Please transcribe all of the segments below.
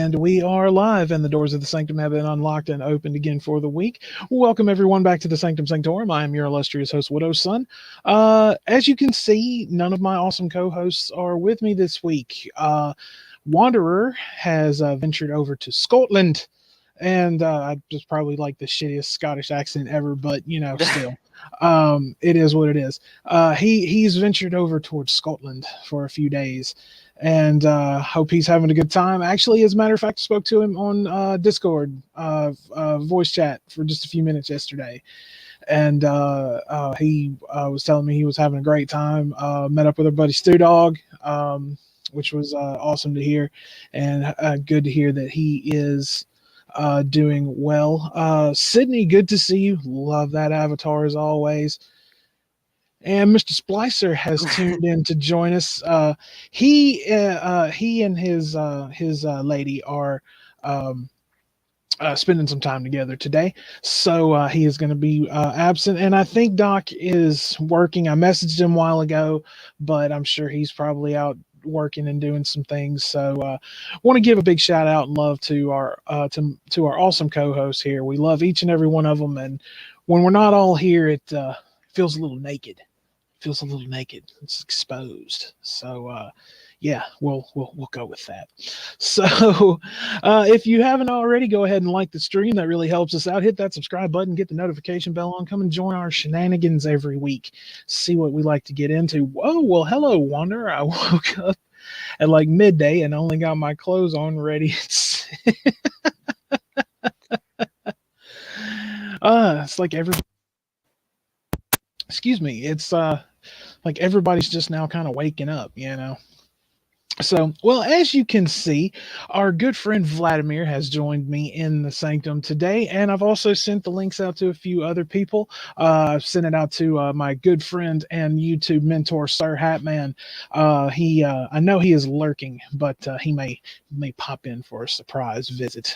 And we are live, and the doors of the sanctum have been unlocked and opened again for the week. Welcome, everyone, back to the Sanctum Sanctorum. I am your illustrious host, Widow's Son. As you can see, none of my awesome co hosts are with me this week. Wanderer has ventured over to Scotland, and I just probably like the shittiest Scottish accent ever, but still. It is what it is. He's ventured over towards Scotland for a few days, and hope he's having a good time. Actually, as a matter of fact, I spoke to him on Discord, voice chat for just a few minutes yesterday, and he was telling me he was having a great time. Met up with our buddy Stu Dog, which was awesome to hear, and good to hear that he is doing well. Sydney, good to see you. Love that avatar as always. And Mr. Splicer has tuned in to join us. He and his lady are spending some time together today, so he is going to be absent. And I think Doc is working. I messaged him a while ago, but I'm sure he's probably out working and doing some things. So want to give a big shout out and love to our awesome co-hosts here. We love each and every one of them, and when we're not all here, it feels a little naked. It's exposed. So yeah, we'll go with that. So if you haven't already, go ahead and like the stream. That really helps us out. Hit that subscribe button, get the notification bell on. Come and join our shenanigans every week. See what we like to get into. Whoa, well, hello, Wanderer. I woke up at like midday and only got my clothes on ready. It's like it's like everybody's just now kind of waking up, So, well, as you can see, our good friend Vladimir has joined me in the Sanctum today, and I've also sent the links out to a few other people. I've sent it out to my good friend and YouTube mentor, Sir Hatman. I know he is lurking, but he may pop in for a surprise visit.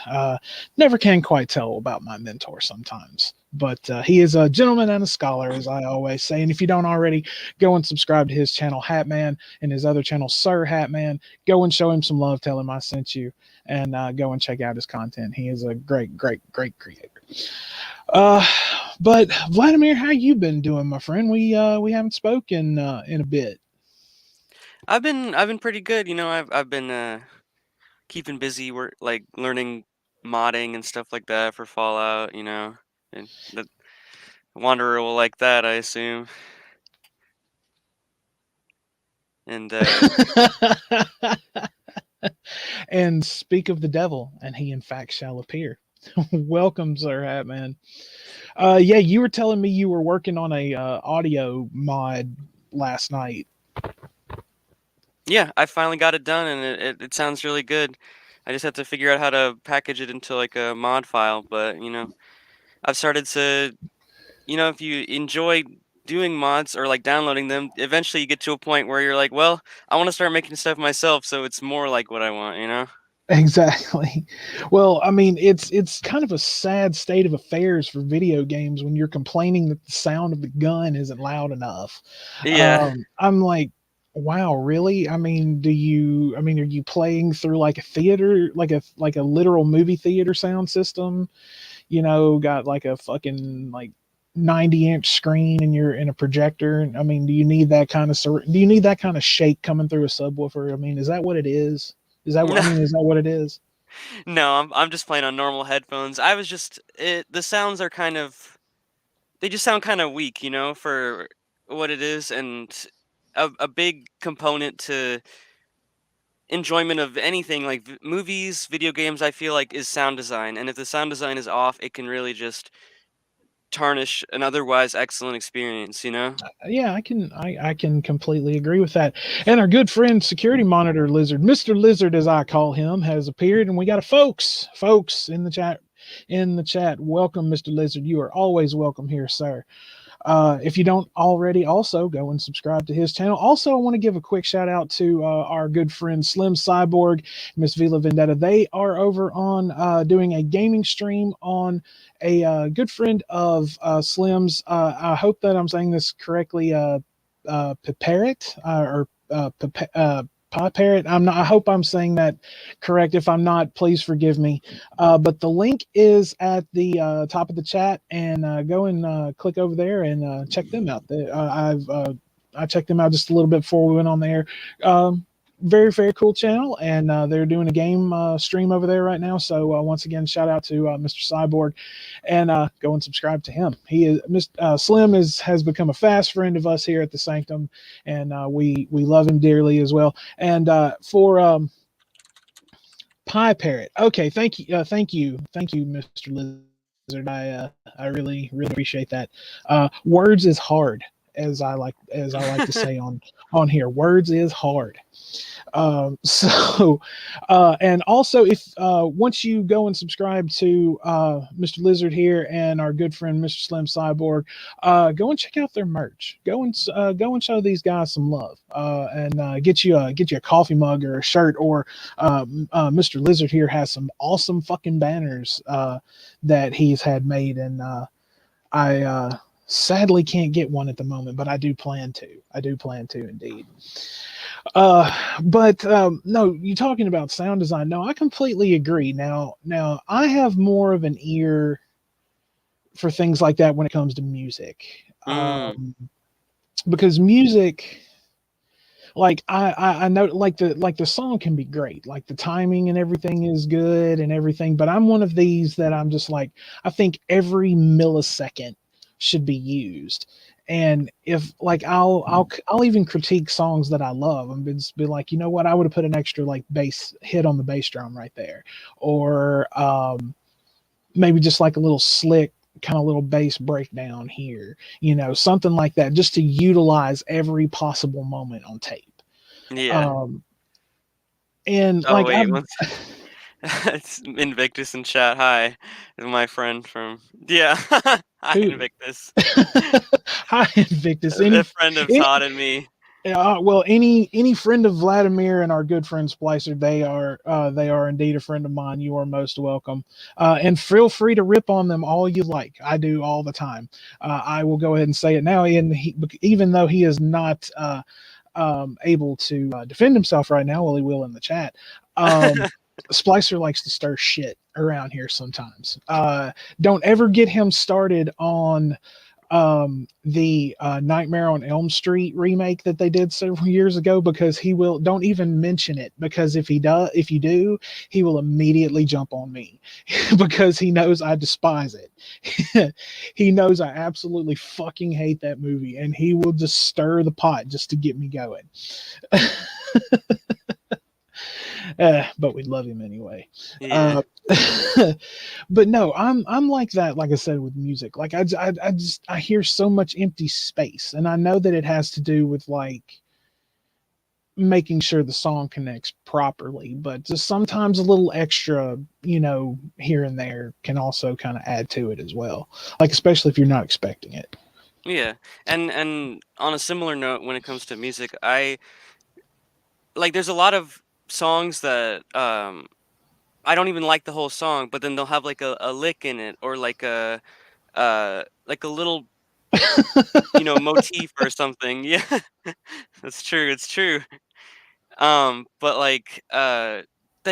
Never can quite tell about my mentor sometimes. But he is a gentleman and a scholar, as I always say. And if you don't already, go and subscribe to his channel, Hatman, and his other channel, Sir Hatman. Go and show him some love. Tell him I sent you, and go and check out his content. He is a great creator. But Vladimir, how you been doing, my friend? We haven't spoken in a bit. I've been pretty good. I've been keeping busy, like learning modding and stuff like that for Fallout. And the Wanderer will like that, I assume. And and speak of the devil, and he in fact shall appear. Welcome, Sir Hatman. Yeah, you were telling me you were working on a audio mod last night. yeah, I finally got it done, and it sounds really good. I just have to figure out how to package it into like a mod file. But I've started to, if you enjoy doing mods or like downloading them, eventually you get to a point where you're like, well, I want to start making stuff myself, so it's more like what I want. Exactly. Well, I mean, it's kind of a sad state of affairs for video games when you're complaining that the sound of the gun isn't loud enough. Yeah. I'm like, wow, really? I mean, are you playing through like a theater, like a literal movie theater sound system? Got like a fucking like 90-inch screen and you're in a projector. I mean, do you need that kind of shake coming through a subwoofer? I mean, is that what it is? Is that what it is? No, I'm just playing on normal headphones. The sounds are they just sound kind of weak, for what it is, and a big component to enjoyment of anything like movies, video games, I feel like is sound design. And if the sound design is off, it can really just tarnish an otherwise excellent experience, Yeah, I can completely agree with that. And our good friend Security Monitor Lizard, Mr. Lizard as I call him, has appeared, and we got a folks in the chat. Welcome, Mr. Lizard. You are always welcome here, sir. If you don't already, also go and subscribe to his channel. Also, I want to give a quick shout out to our good friend Slim Cyborg, Miss Vila Vendetta. They are over on doing a gaming stream on a good friend of Slim's. I hope that I'm saying this correctly. Piparet or Pie Parrot. I'm not. I hope I'm saying that correct. If I'm not, please forgive me. But the link is at the top of the chat, and go and click over there and check them out. I checked them out just a little bit before we went on there. Very very cool channel, and they're doing a game stream over there right now. So once again, shout out to Mr. Cyborg, and go and subscribe to him. He is Slim has become a fast friend of us here at the Sanctum, and we love him dearly as well. And for Pie Parrot, okay, thank you, Mr. Lizard. I really appreciate that. Words is hard, as I like to say on here. Words is hard. So, and also, if once you go and subscribe to Mr. Lizard here and our good friend Mr. Slim Cyborg, go and check out their merch. Go and show these guys some love, and get you a coffee mug or a shirt. Or Mr. Lizard here has some awesome fucking banners that he's had made, and I sadly can't get one at the moment, but I do plan to. I do plan to indeed. But no, you talking about sound design. No, I completely agree. Now I have more of an ear for things like that when it comes to music, Mm, because music, like I know, like the song can be great, like the timing and everything is good and everything. But I'm one of these that I'm just like, I think every millisecond should be used. And if like I'll even critique songs that I love and be like, you know what, I would have put an extra like bass hit on the bass drum right there, or maybe just like a little slick kind of little bass breakdown here, something like that, just to utilize every possible moment on tape. yeah. Um, and Oh like wait, I've it's Invictus in chat. Hi, my friend from yeah. Hi who Invictus, hi Invictus, a friend of any Todd and me. well, any friend of Vladimir and our good friend Splicer, they are indeed a friend of mine. You are most welcome, and feel free to rip on them all you like. I do all the time. I will go ahead and say it now, and even though he is not able to defend himself right now, well, he will in the chat. Splicer likes to stir shit around here sometimes. Don't ever get him started on the Nightmare on Elm Street remake that they did several years ago, because he will. Don't even mention it, because if you do, he will immediately jump on me because he knows I despise it. He knows I absolutely fucking hate that movie, and he will just stir the pot just to get me going. But we love him anyway. Yeah, Uh, but no, I'm like that. Like I said, with music, like I hear so much empty space, and I know that it has to do with like making sure the song connects properly. But just sometimes a little extra, here and there can also kind of add to it as well. Like especially if you're not expecting it. yeah. And on a similar note, when it comes to music, I like. There's a lot of songs that I don't even like the whole song, but then they'll have like a lick in it, or like a little motif or something. Yeah, that's true. It's true. But like that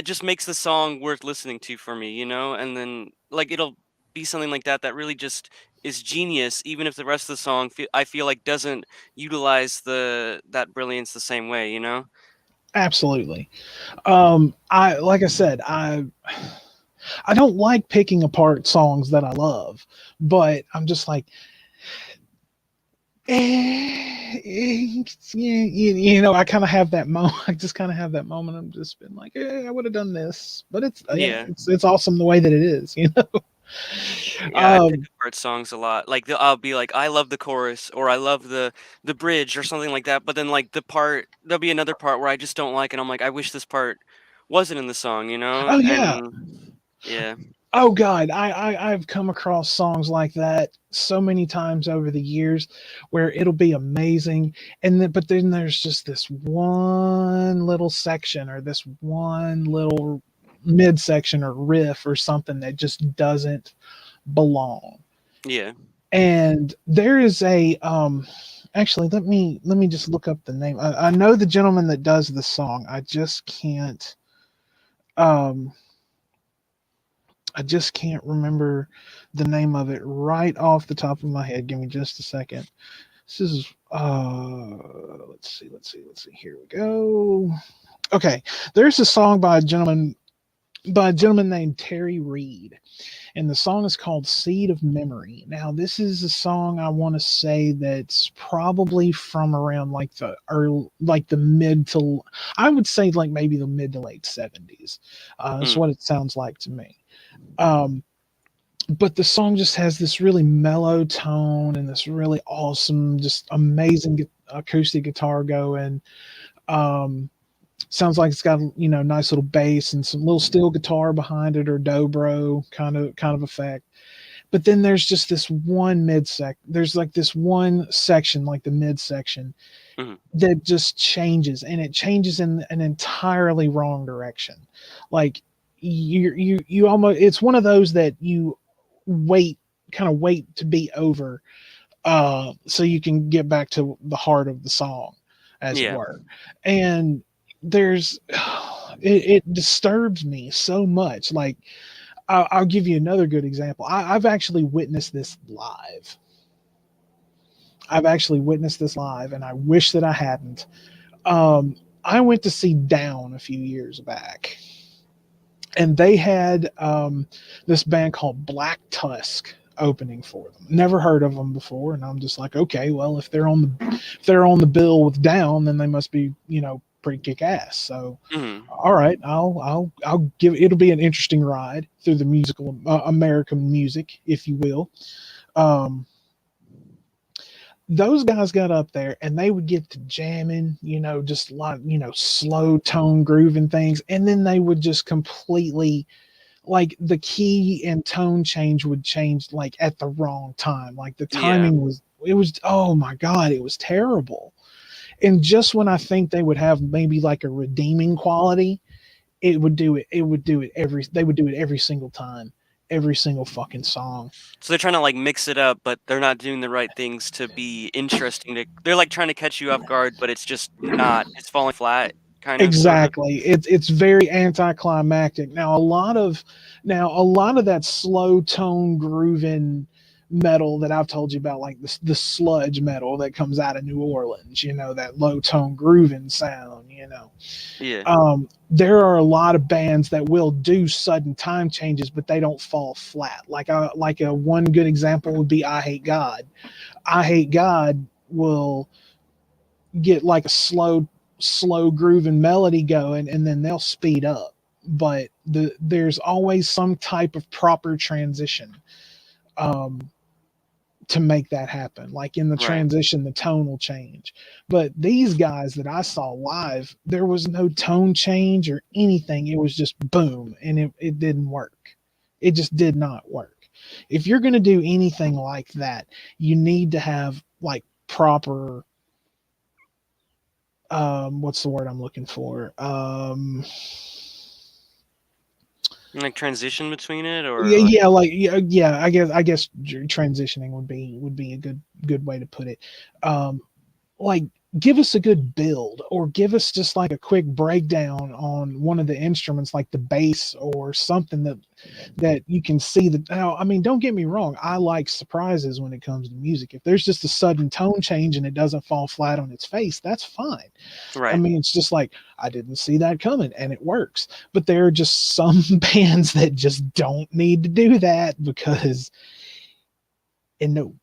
just makes the song worth listening to for me, and then like it'll be something like that that really just is genius, even if the rest of the song I feel like doesn't utilize the that brilliance the same way. Absolutely. I like I said, I don't like picking apart songs that I love, but I'm just like, I kind of have that moment. I just kind of have that moment. I'm just been like, I would have done this, but Yeah. it's awesome the way that it is. Yeah, I pick Um, apart songs a lot. Like I'll be like, I love the chorus, or I love the bridge, or something like that. But then like there'll be another part where I just don't like, and I'm like, I wish this part wasn't in the song. oh yeah. And yeah, Oh God, I've come across songs like that so many times over the years, where it'll be amazing, and then but then there's just this one little section, or this one little midsection or riff or something that just doesn't belong. yeah, And there is Actually, let me just look up the name. I know the gentleman that does the song. Um I just can't remember the name of it right off the top of my head. Give me just a second. This is let's see. Here we go. Okay, there's a song by a gentleman named Terry Reed, and the song is called "Seed of Memory." Now, this is a song I want to say that's probably from around like the early, like the mid to, I would say like maybe the mid to late '70s. That's Mm, what it sounds like to me. Um, but the song just has this really mellow tone and this really awesome, just amazing acoustic guitar going. Um, Sounds like it's got nice little bass and some little steel guitar behind it or dobro kind of effect. But then there's just this one there's like this one section, like the mid section, mhm. that just changes, and it changes in an entirely wrong direction. Like you almost, it's one of those that you wait wait to be over, so you can get back to the heart of the song, as it Yeah. were. And there's it disturbs me so much. Like I'll give you another good example. I've actually witnessed this live. I've actually witnessed this live, and I wish that I hadn't. Um, I went to see Down a few years back, and they had this band called Black Tusk opening for them. Never heard of them before, and I'm just like, okay, well, if they're on the bill with Down, then they must be pretty kick ass. So, Mhm. all right, I'll give, it'll be an interesting ride through the musical American music, if you will. Um, those guys got up there and they would get to jamming, just like, slow tone grooving things. And then they would just completely, like, the key and tone change would change like at the wrong time. Like the Yeah. timing was, it was, oh my God, it was terrible. And just when I think they would have maybe like a redeeming quality, it would do it they would do it every single time, every single fucking song. So they're trying to, like, mix it up, but they're not doing the right things to be interesting to they're, like, trying to catch you off guard, but it's just not. It's falling flat, kind of, sorta? Exactly. It's very anticlimactic. Now a lot of that slow tone grooving metal that I've told you about, like the sludge metal that comes out of New Orleans, that low tone grooving sound. Yeah. There are a lot of bands that will do sudden time changes, but they don't fall flat. Like a one good example would be I Hate God. I Hate God will get like a slow grooving melody going, and then they'll speed up, but there's always some type of proper transition, um to make that happen. Like in the Right. transition the tone will change. But these guys that I saw live, there was no tone change or anything. It was just boom, and it didn't work. It just did not work. If you're going to do anything like that, you need to have like proper, what's the word I'm looking for? Like, transition between it or, Yeah, like yeah, like yeah. I guess transitioning would be a good way to put it. Um, like, give us a good build, or give us just like a quick breakdown on one of the instruments, like the bass or something that you can see. That now, I mean, don't get me wrong, I like surprises when it comes to music. If there's just a sudden tone change and it doesn't fall flat on its face, that's fine. I Right. mean, it's just like, I didn't see that coming, and it works. But there are just some bands that just don't need to do that, because, and no,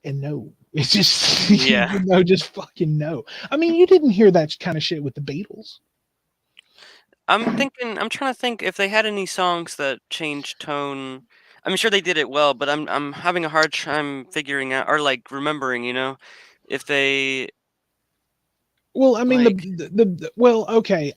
and no. It's just, Yeah. just fucking no. I mean, you didn't hear that kind of shit with the Beatles. I'm trying to think if they had any songs that changed tone. I'm sure they did it well, but I'm having a hard time figuring out or, like, remembering, if they, Well, I mean, like well, okay,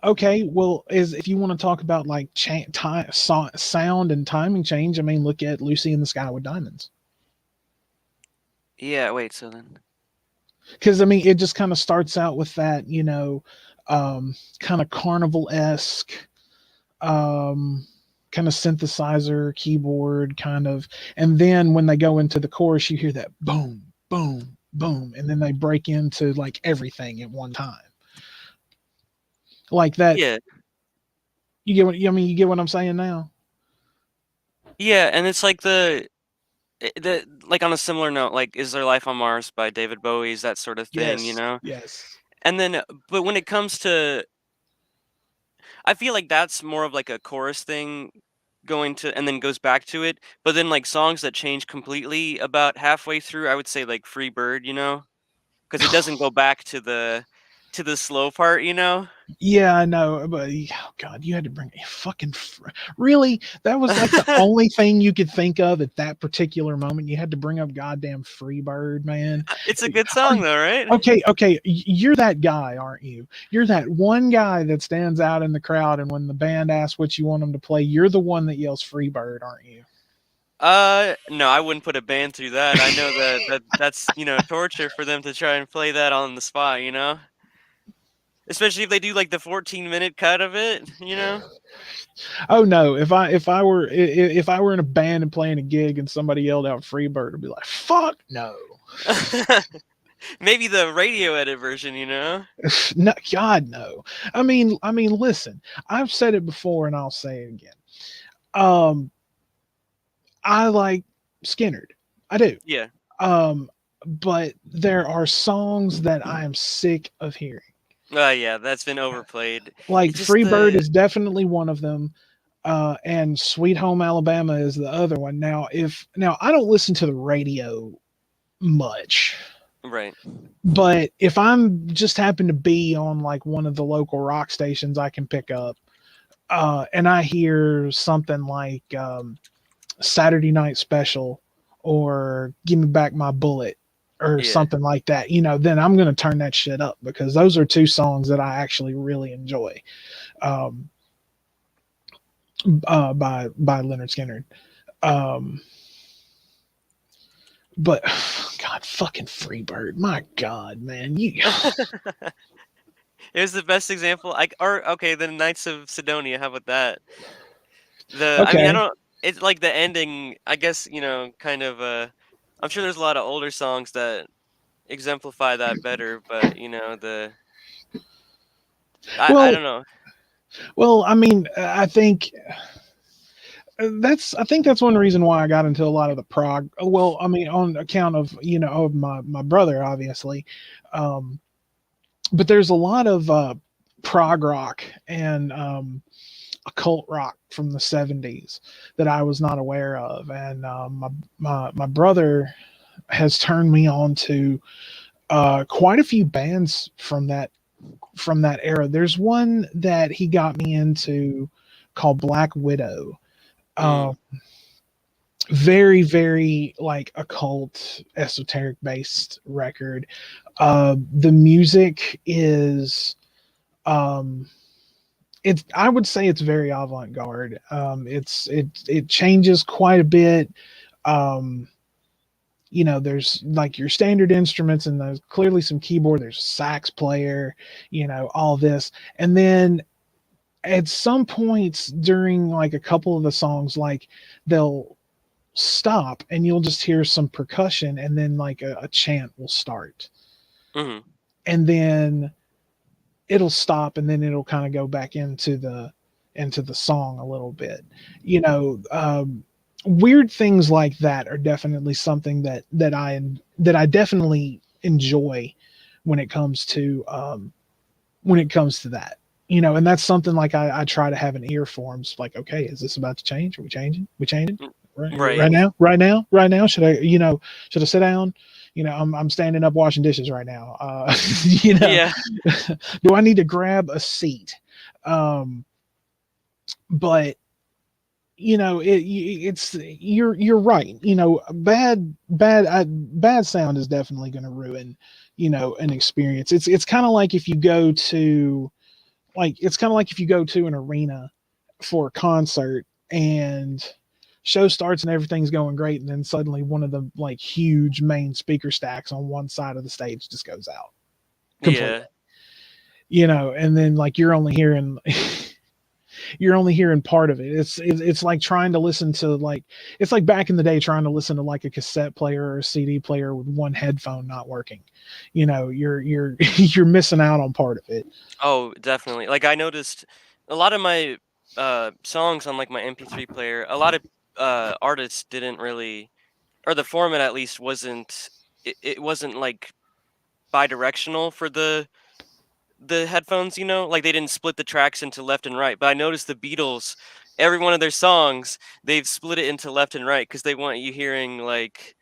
okay, well, is if you want to talk about like sound and timing change, I mean, look at Lucy in the Sky with Diamonds. yeah, wait, so then Because I mean, it just kind of starts out with that, kind of carnival esque, um, kind of synthesizer keyboard kind of, and then when they go into the chorus you hear that boom boom boom, and then they break into like everything at one time like that. Yeah. You get what I mean? You get what I'm saying now? Yeah, and it's like the like on a similar note, like Is There Life on Mars by David Bowie's that sort of thing, you Yes, know? yes. And then but when it comes to I feel like that's more of like a chorus thing going to and then goes back to it. But then like songs that change completely about halfway through, I would say like Free Bird, you know? Because it doesn't go back to the slow part, you know? Yeah, I know, but oh god, you had to bring a fucking really? That was like the only thing you could think of at that particular moment. You had to bring up goddamn Freebird, man. It's a good Are song you, though, right? okay, okay, you're that guy, aren't you? You're that one guy that stands out in the crowd, and when the band asks what you want them to play, you're the one that yells Freebird, aren't you? No, I wouldn't put a band through that. I know that's, you know, torture for them to try and play that on the spot, you know? Especially if they do like the 14-minute cut of it, you know? Oh no, if I were in a band and playing a gig and somebody yelled out Freebird, I'd be like, fuck no. Maybe the radio edit version, you know? No, God, no. Listen. I've said it before, and I'll say it again. Um, I like Skinnerd. I do. Yeah. Um, but there are songs that I am sick of hearing. Yeah, that's been overplayed. Like It's just Freebird the is definitely one of them. And Sweet Home Alabama is the other one. Now I don't listen to the radio much. right. But if I'm just happen to be on like one of the local rock stations I can pick up, and I hear something like Saturday Night Special or Give Me Back My Bullet or Yeah. something like that, then I'm going to turn that shit up because those are two songs that I actually really enjoy, um, by Leonard Skinner. Um, but God, fucking Freebird, my God, man, you. It was the best example. Or okay, the Knights of Sidonia. How about that? I mean, I Okay. don't. It's like the ending. I guess you know, kind of. I'm sure there's a lot of older songs that exemplify that better, but you know, I Well, don't know. I mean, I think that's one reason why I got into a lot of the prog. Well, I mean, on account of of my brother, obviously, um, but there's a lot of prog rock and occult rock from the '70s that I was not aware of, and my brother has turned me on to quite a few bands from that era. There's one that he got me into called Black Widow. Mm, Um, very very like occult esoteric based record. The music is um I would say it's very avant-garde. It changes quite a bit. um there's like your standard instruments, and there's clearly some keyboard, there's a sax player, all this. And then at some points during like a couple of the songs, like they'll stop and you'll just hear some percussion, and then like a chant will start, hmm and then it'll stop, and then it'll kind of go back into the song a little bit. Weird things like that are definitely something that I definitely enjoy when it comes to that. And that's something like I try to have an ear for. I'm just like, okay, is this about to change? Are we changing? We changing? Right. Right now? Right now? Right now? Should I sit down? I'm standing up washing dishes right now. You know, Yeah. do I need to grab a seat? Um, but you're right. Bad sound is definitely going to ruin an experience. It's kind of like if you go to an arena for a concert, and show starts and everything's going great, and then suddenly one of the like huge main speaker stacks on one side of the stage just goes out completely. Yeah. And then like you're only hearing you're only hearing part of it. It's like trying to listen to like it's like back in the day trying to listen to like a cassette player or a CD player with one headphone not working. You're you're missing out on part of it. Oh, definitely. Like I noticed a lot of my songs on like my MP3 player, a lot of artists didn't really, or the format at least wasn't, it wasn't like bi-directional for the headphones, like they didn't split the tracks into left and right. But I noticed the Beatles, every one of their songs, they've split it into left and right because they want you hearing like,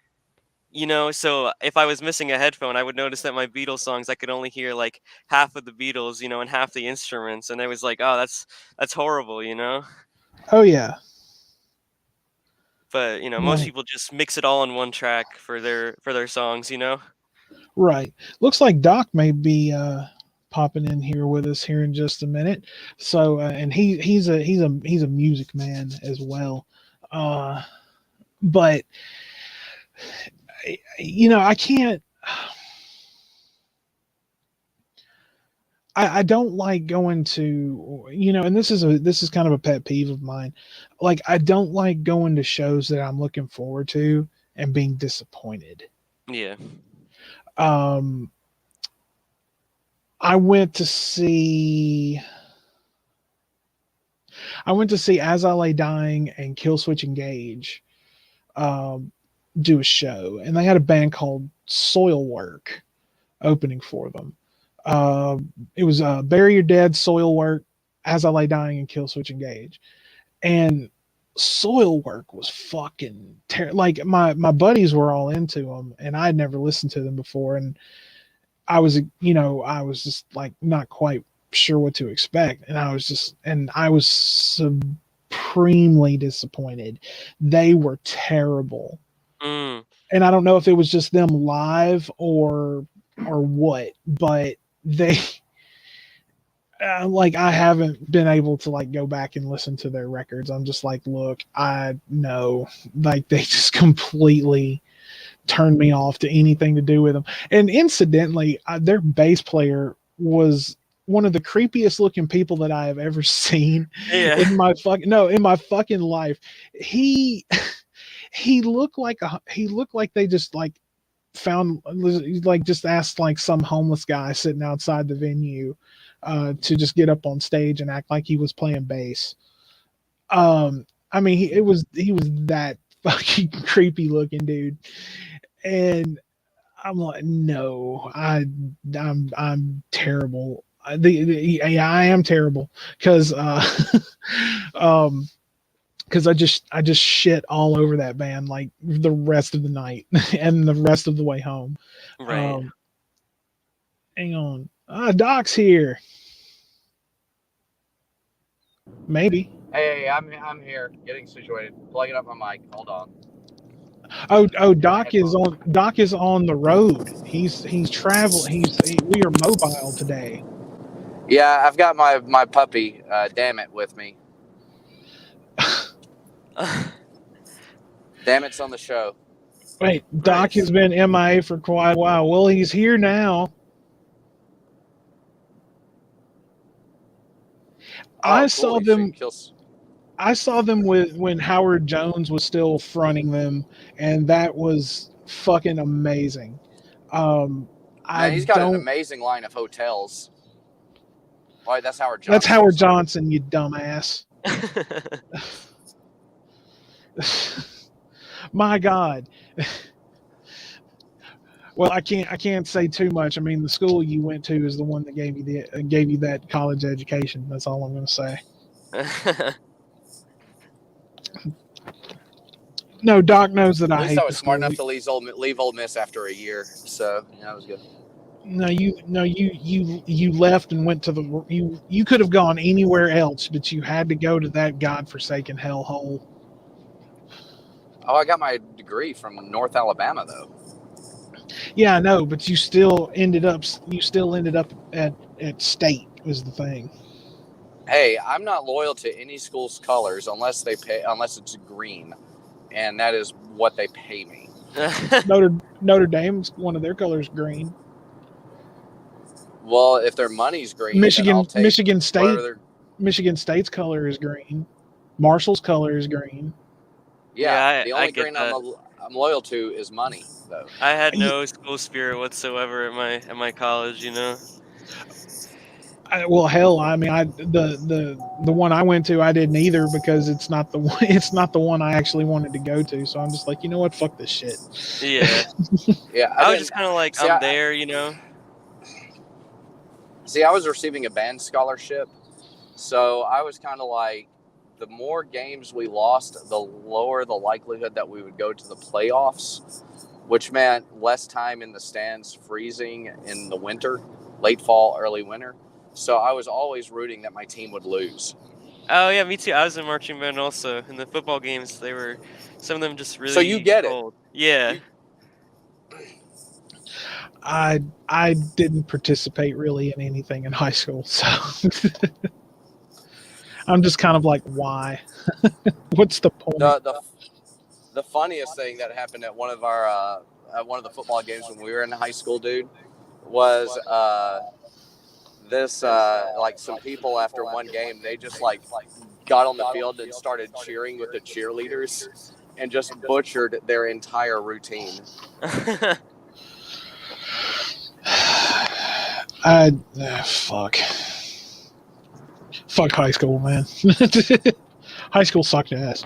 so if I was missing a headphone, I would notice that my Beatles songs, I could only hear like half of the Beatles, and half the instruments, and it was like, oh, that's horrible. Oh yeah. But most Right. people just mix it all on one track for their songs. Right. Looks like Doc may be popping in here with us here in just a minute. So and he's a music man as well. Uh but I can't I don't like going to and this is kind of a pet peeve of mine. Like I don't like going to shows that I'm looking forward to and being disappointed. Yeah. Um I went to see As I Lay Dying and Killswitch Engage um, do a show, and they had a band called Soilwork opening for them. Uh, it was Bury Your Dead, Soilwork, As I Lay Dying, and Killswitch Engage, and Soilwork was fucking like my buddies were all into them, and I'd never listened to them before, and I was just like not quite sure what to expect, and I was supremely disappointed. They were terrible, Mm. and I don't know if it was just them live or what, but they like I haven't been able to like go back and listen to their records. I'm just like, look, I know, like they just completely turned me off to anything to do with them. And incidentally, their bass player was one of the creepiest looking people that I have ever seen Yeah. in my fucking life. He he looked like they just like found like just asked like some homeless guy sitting outside the venue to just get up on stage and act like he was playing bass. I mean, he was that fucking creepy looking dude, and I'm like, no, I'm terrible. Yeah, I am terrible because um because I just shit all over that band like the rest of the night and the rest of the way home. Right. Um, hang on, Doc's here. Maybe. Hey, I'm here, getting situated. Plugging up my mic. Hold on. Oh, Get my headphones. Doc is on the road. He's traveling. We are mobile today. Yeah, I've got my puppy, damn it, with me. Damn it's on the show. Wait, Doc Nice. has been MIA for quite a while. Well, he's here now. Oh, I cool. saw He them. kills. I saw them with when Howard Jones was still fronting them, and that was fucking amazing. I Man, he's got an don't. amazing line of hotels. Why? That's Howard Johnson. That's Howard Sorry. Johnson, you dumbass. My God. Well, I can't say too much. I mean, the school you went to is the one that gave you that college education. That's all I'm going to say. No, Doc knows that At I least hate I the was smart school. enough to leave Old Miss after a year, so yeah, that was good. No, you left and went to you could have gone anywhere else, but you had to go to that godforsaken hellhole. Oh, I got my degree from North Alabama, though. Yeah, I know, but you still ended up at state was the thing. Hey, I'm not loyal to any school's colors unless it's green, and that is what they pay me. Notre Dame's one of their colors green. Well, if their money's green, then I'll take Michigan State. whatever Michigan State's color is green. Marshall's color is green. Yeah, the I only get green that. I'm loyal to is money, though. I had Ye- no school spirit whatsoever at my college, you know. Well, hell, I mean, the one I went to, I didn't either because it's not the one, it's not the one I actually wanted to go to. So I'm just like, you know what, fuck this shit. Yeah. Yeah, I I was didn't just kind of like, see. I'm there, you know. I was receiving a band scholarship, so I was kind of like, the more games we lost, the lower the likelihood that we would go to the playoffs, which meant less time in the stands, freezing in the winter, late fall, early winter. So I was always rooting that my team would lose. Oh yeah, me too. I was in marching band also. In the football games, they were some of them just So you really get it. cold. Yeah. You, I didn't participate really in anything in high school, so I'm just kind of like, why? What's the point? the funniest thing that happened at one of our at one of the football games when we were in high school, dude, was this like some people after one game, they just like got on the field and started cheering with the cheerleaders and just butchered their entire routine. Fuck. Fuck high school, man. High school sucked ass.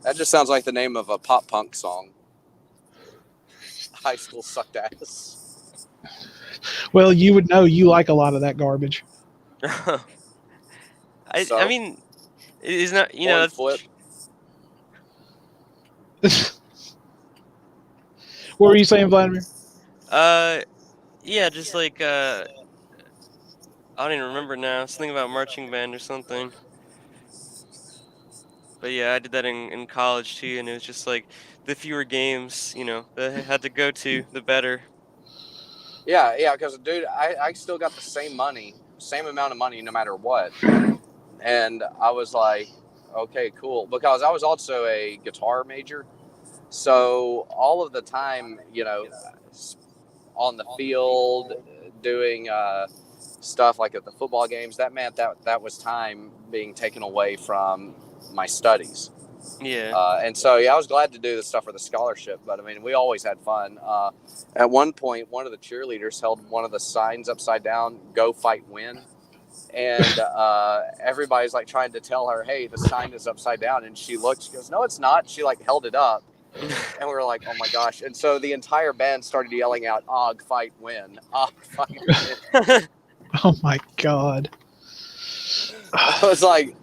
That just sounds like the name of a pop punk song. High school sucked ass. Well, you would know you like a lot of that garbage. So, I mean, it's not, you know, coin that's flip. What were you saying, Vladimir? yeah, just like I don't even remember now. Something about marching band or something. But yeah, I did that in college too, and it was just like the fewer games, you know, that I had to go to, the better. Yeah, because dude, I still got the same money, same amount of money, no matter what. And I was like, okay, cool, because I was also a guitar major, so all of the time, you know, on the field doing stuff like at the football games, that meant that was time being taken away from my studies. Yeah. And so, yeah, I was glad to do the stuff for the scholarship, but I mean, we always had fun. At one point, one of the cheerleaders held one of the signs upside down, "Go Fight Win." And everybody's like trying to tell her, "Hey, the sign is upside down." And she looked, she goes, "No, it's not." She like held it up. And we were like, oh my gosh. And so the entire band started yelling out, "Og, fight, win. Og, fight, win." Oh my god. I was like,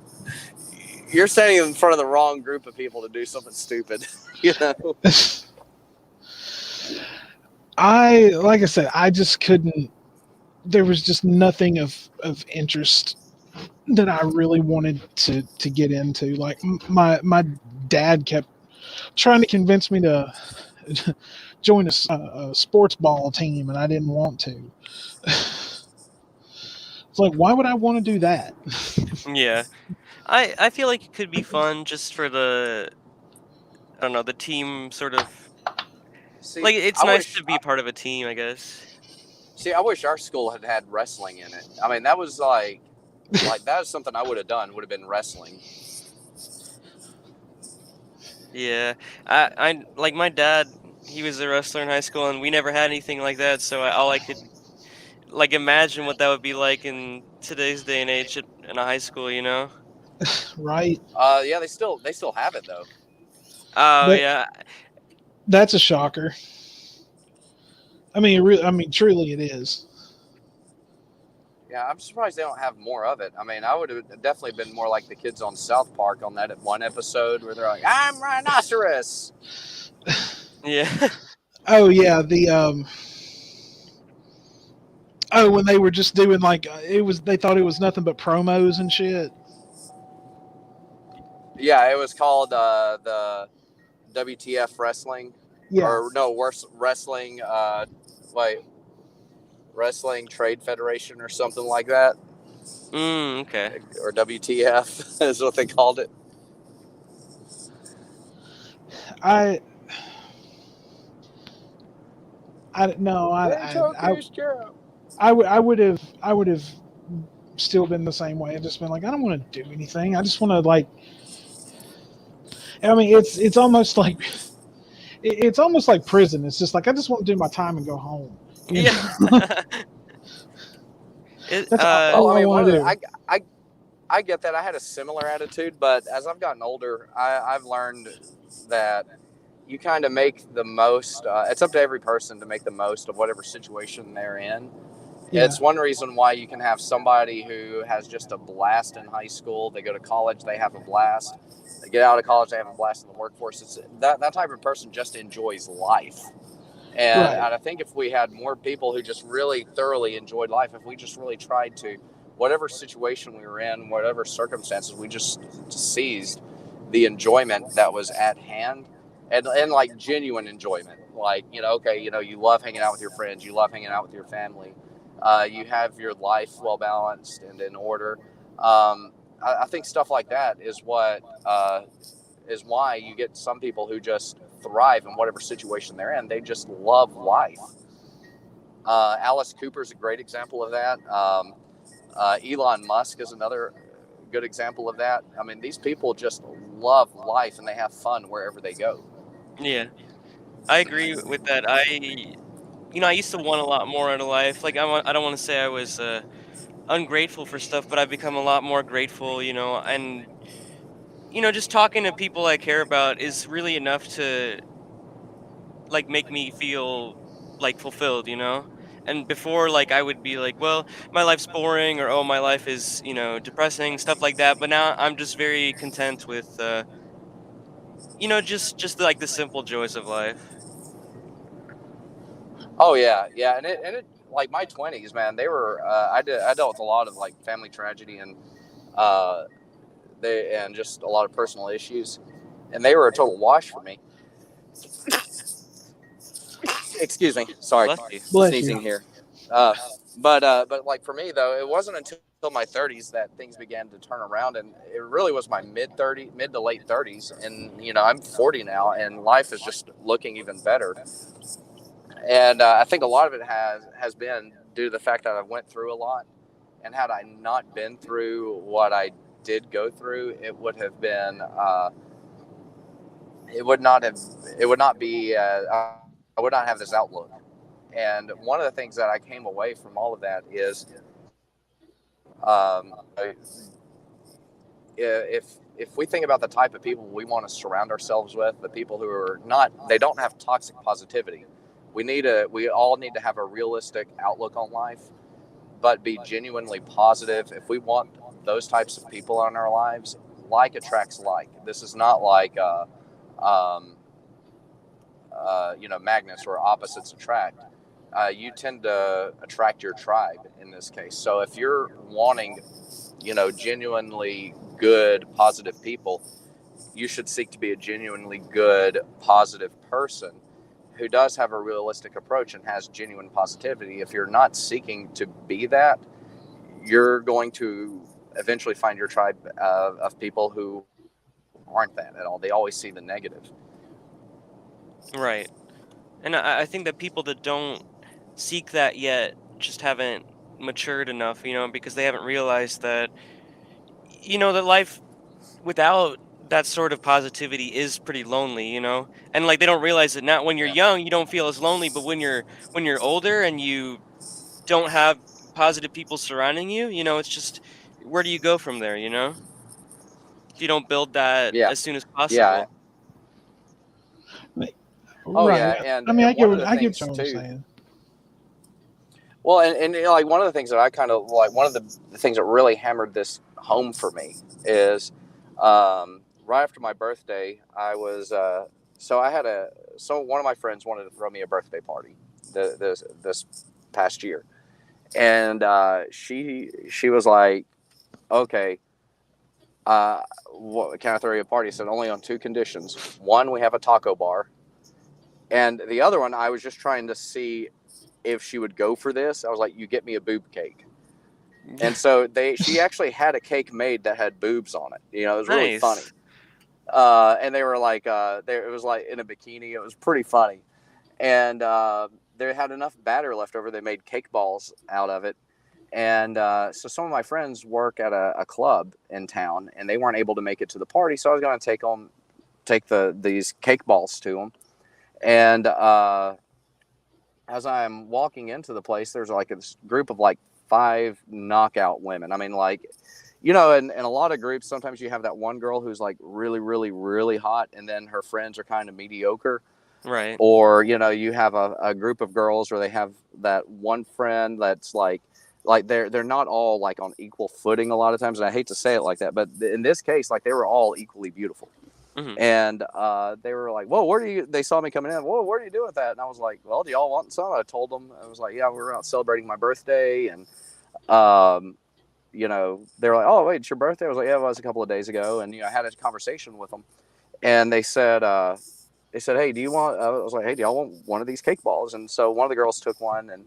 you're standing in front of the wrong group of people to do something stupid, you know? Like I said, I just couldn't. There was just nothing of interest that I really wanted to get into. Like my dad kept trying to convince me to join a sports ball team, and I didn't want to. It's like, why would I want to do that? Yeah. I feel like it could be fun just for the, I don't know, the team sort of, See, like, it's nice to be part of a team, I guess. I wish our school had had wrestling in it. I mean, that was like that was something I would have done, would have been wrestling. Yeah. I like my dad, he was a wrestler in high school and we never had anything like that, so all I could like imagine what that would be like in today's day and age in a high school, you know? Right? Yeah, they still have it though. Oh That yeah. that's a shocker. I mean, truly, it is. Yeah, I'm surprised they don't have more of it. I mean, I would have definitely been more like the kids on South Park on that one episode where they're like, "I'm rhinoceros." Yeah. Oh yeah, the oh, when they were just doing like it was, they thought it was nothing but promos and shit. Yeah, it was called the WTF wrestling, Yeah, or no, worse, wrestling. Wait, Wrestling Trade Federation or something like that, Okay. or WTF is what they called it. I I no They took his job. I would have still been the same way. I've just been like, I don't want to do anything. I just want to like. I mean, it's almost like it's almost like prison. It's just like I just want to do my time and go home. You Yeah. know, it that's Well, I all I mean, one want of to the do. I get that. I had a similar attitude, but as I've gotten older, I've learned that you kind of make the most. It's up to every person to make the most of whatever situation they're in. Yeah, It's one reason why you can have somebody who has just a blast in high school. They go to college, they have a blast. They get out of college, they have a blast in the workforce. It's that type of person just enjoys life. right. And I think if we had more people who just really thoroughly enjoyed life, if we just really tried to, whatever situation we were in, whatever circumstances, we just seized the enjoyment that was at hand, and like genuine enjoyment. Like, okay, you love hanging out with your friends, you love hanging out with your family, you have your life well balanced and in order. I think stuff like that is why you get some people who just thrive in whatever situation they're in. They just love life. Alice Cooper's a great example of that. Elon Musk is another good example of that. I mean, these people just love life and they have fun wherever they go. Yeah, I agree with that. I used to want a lot more out of life. Like I don't want to say I was ungrateful for stuff, but I've become a lot more grateful. And just talking to people I care about is really enough to like make me feel like fulfilled. And before, like I would be like, well, my life's boring, or oh, my life is depressing, stuff like that. But now I'm just very content with just like the simple joys of life. Oh yeah, yeah, and it like my 20s, man. They were I dealt with a lot of like family tragedy uh, and just a lot of personal issues, and they were a total wash for me. Excuse me, sorry, Bless you. Bless you. sneezing here. But like for me though, it wasn't until my 30s that things began to turn around, and it really was my mid to late 30s, and I'm 40 now, and life is just looking even better. And I think a lot of it has been due to the fact that I went through a lot, and had I not been through what I did go through, it would have been it would not have it would not be I would not have this outlook. And one of the things that I came away from all of that is, if we think about the type of people we want to surround ourselves with, the people who are not, they don't have toxic positivity. We all need to have a realistic outlook on life, but be genuinely positive. If we want those types of people in our lives, like attracts like. This is not like um, magnets or opposites attract. You tend to attract your tribe in this case. So if you're wanting, genuinely good, positive people, you should seek to be a genuinely good, positive person who does have a realistic approach and has genuine positivity. If you're not seeking to be that, you're going to eventually find your tribe of people who aren't that at all. They always see the negative. Right. And I think that people that don't seek that yet just haven't matured enough, because they haven't realized that, that life without that sort of positivity is pretty lonely, and like they don't realize that not when you're Yeah. young, you don't feel as lonely, but when you're older and you don't have positive people surrounding you, it's just where do you go from there, if you don't build that Yeah. as soon as Yeah. possible. Oh yeah. Right. And I mean, one of the I get things what I'm too. saying. Well, like one of the things that I kind of like, one of the things that really hammered this home for me is, right after my birthday, I was so I had a so one of my friends wanted to throw me a birthday party this past year, and she was like, okay, can I throw you a party? I said only on two conditions. One, we have a taco bar, and the other one, I was just trying to see if she would go for this. I was like, you get me a boob cake. And so she actually had a cake made that had boobs on it. It was really funny. Nice. And they were like, it was like in a bikini. It was pretty funny. And they had enough batter left over. They made cake balls out of it. And so some of my friends work at a club in town, and they weren't able to make it to the party. So I was going to take these cake balls to them. And as I'm walking into the place, there's like a group of like 5 knockout women. I mean, like, you know, in a lot of groups, sometimes you have that one girl who's like really, really, really hot, and then her friends are kind of mediocre. Right. Or, you know, you have a group of girls where they have that one friend that's like they're not all like on equal footing a lot of times. And I hate to say it like that, but in this case, like they were all equally beautiful. Mm-hmm. And they were like, whoa, they saw me coming in. Whoa, what are you doing with that? And I was like, well, do y'all want some? I told them, I was like, yeah, we're out celebrating my birthday. And, you know, they were like, oh, wait, it's your birthday? I was like, yeah, it was a couple of days ago. And, you know, I had a conversation with them. And they said, hey, do you want, I was like, hey, do y'all want one of these cake balls? And so one of the girls took one, and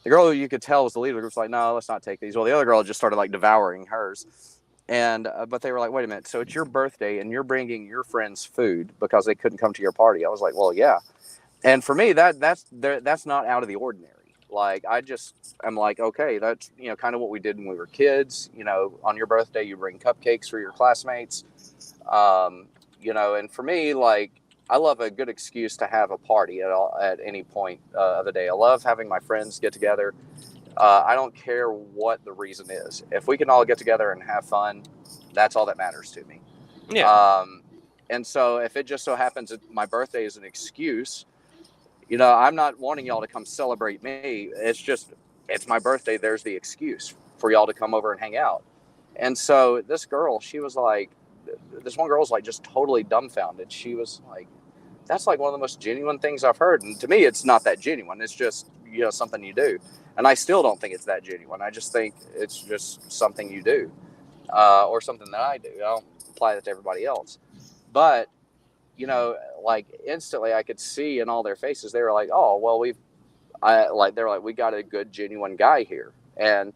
the girl who you could tell was the leader of the group was like, no, let's not take these. Well, the other girl just started like devouring hers. And, but they were like, wait a minute. So it's your birthday and you're bringing your friends food because they couldn't come to your party. I was like, well, yeah. And for me, that's not out of the ordinary. Like, I'm like, okay, that's, you know, kind of what we did when we were kids. You know, on your birthday, you bring cupcakes for your classmates. You know, and for me, like, I love a good excuse to have a party at any point of the day. I love having my friends get together. I don't care what the reason is. If we can all get together and have fun, that's all that matters to me. Yeah. And so if it just so happens that my birthday is an excuse, you know, I'm not wanting y'all to come celebrate me. It's my birthday. There's the excuse for y'all to come over and hang out. And so this one girl was like just totally dumbfounded. She was like, that's like one of the most genuine things I've heard. And to me, it's not that genuine. It's just, you know, something you do. And I still don't think it's that genuine. I just think it's just something you do, or something that I do. I don't apply that to everybody else. But, you know, like instantly I could see in all their faces, they were like, oh, well, they were like, we got a good, genuine guy here. And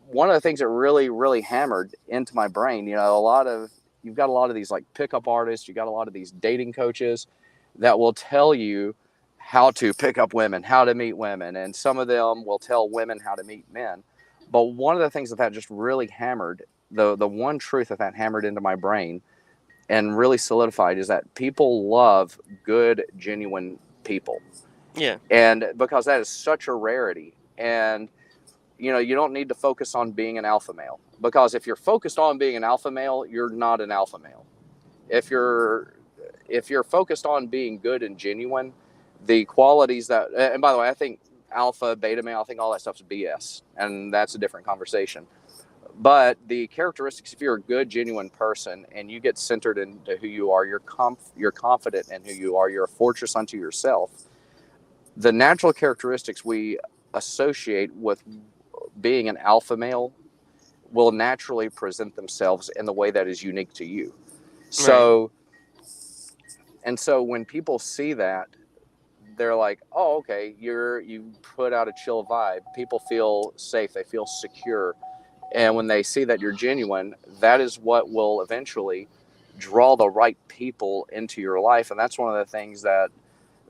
one of the things that really, really hammered into my brain, you know, you've got a lot of these like pickup artists, you got a lot of these dating coaches that will tell you how to pick up women, how to meet women. And some of them will tell women how to meet men. But one of the things that just really hammered, the one truth that hammered into my brain and really solidified, is that people love good, genuine people. Yeah. And because that is such a rarity. And, you know, you don't need to focus on being an alpha male, because if you're focused on being an alpha male, you're not an alpha male. If you're focused on being good and genuine, the qualities that, and by the way, I think alpha, beta male, I think all that stuff's BS, and that's a different conversation. But the characteristics, if you're a good, genuine person and you get centered into who you are, you're confident in who you are, you're a fortress unto yourself. The natural characteristics we associate with being an alpha male will naturally present themselves in the way that is unique to you. So, right. And so when people see that, they're like, oh, okay, you put out a chill vibe. People feel safe. They feel secure. And when they see that you're genuine, that is what will eventually draw the right people into your life. And that's one of the things that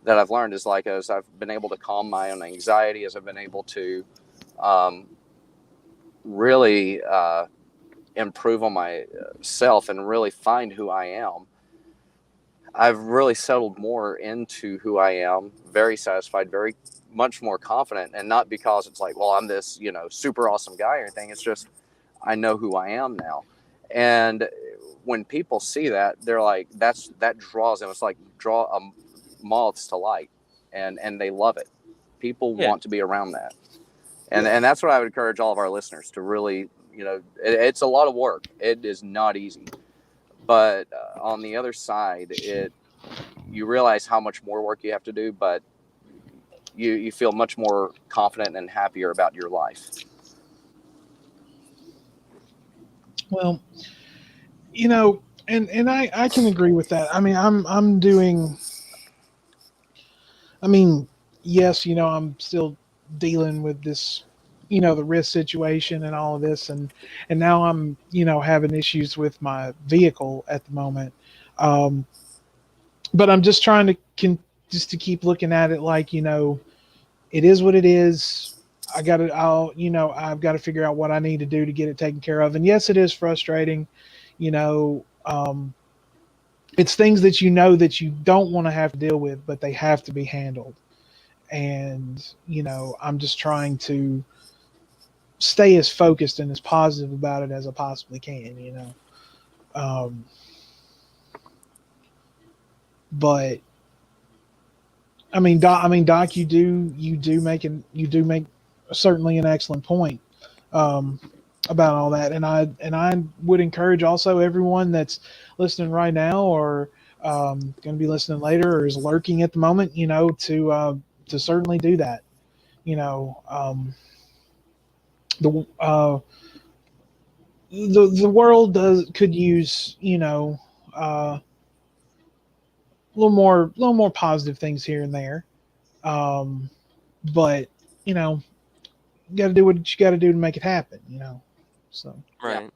I've learned is, like, as I've been able to calm my own anxiety, as I've been able to really improve on myself and really find who I am, I've really settled more into who I am, very satisfied, very much more confident. And not because it's like, well, I'm this, you know, super awesome guy or anything. It's just, I know who I am now. And when people see that, they're like, that draws them. It's like draw moths to light, and they love it. People want to be around that. And that's what I would encourage all of our listeners to really, you know, it's a lot of work. It is not easy. But on the other side, you realize how much more work you have to do, but you feel much more confident and happier about your life. Well, you know, and I can agree with that. I mean, I'm doing. I mean, yes, you know, I'm still dealing with this, you know, the risk situation and all of this, and now I'm, you know, having issues with my vehicle at the moment. Um, but I'm just trying to just to keep looking at it like, you know, it is what it is. I've got to figure out what I need to do to get it taken care of. And yes, it is frustrating, you know, it's things that that you don't want to have to deal with, but they have to be handled. And, I'm just trying to stay as focused and as positive about it as I possibly can. Um, but Doc, you do make certainly an excellent point um, about all that, and I would encourage also everyone that's listening right now or going to be listening later or is lurking at the moment, to certainly do that. You know, the the world could use a little more positive things here and there. Um, but you know, you got to do what you got to do to make it happen. So Right.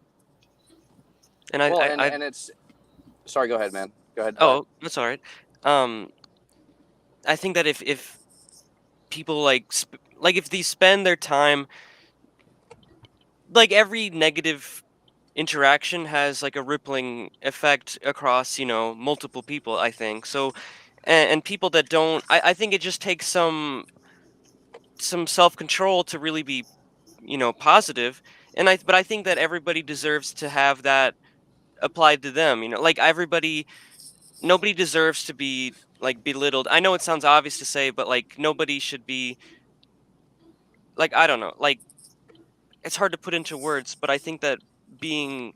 And Well, I and it's sorry. Go ahead, man. Go ahead, bud. oh, that's all right. Um, I think that if people like if they spend their time, like every negative interaction has like a rippling effect across, multiple people, I think. So, and people that don't, I think it just takes some self-control to really be, positive. But I think that everybody deserves to have that applied to them, like nobody deserves to be like belittled. I know it sounds obvious to say, but like nobody should be like, I don't know, like it's hard to put into words, but I think that being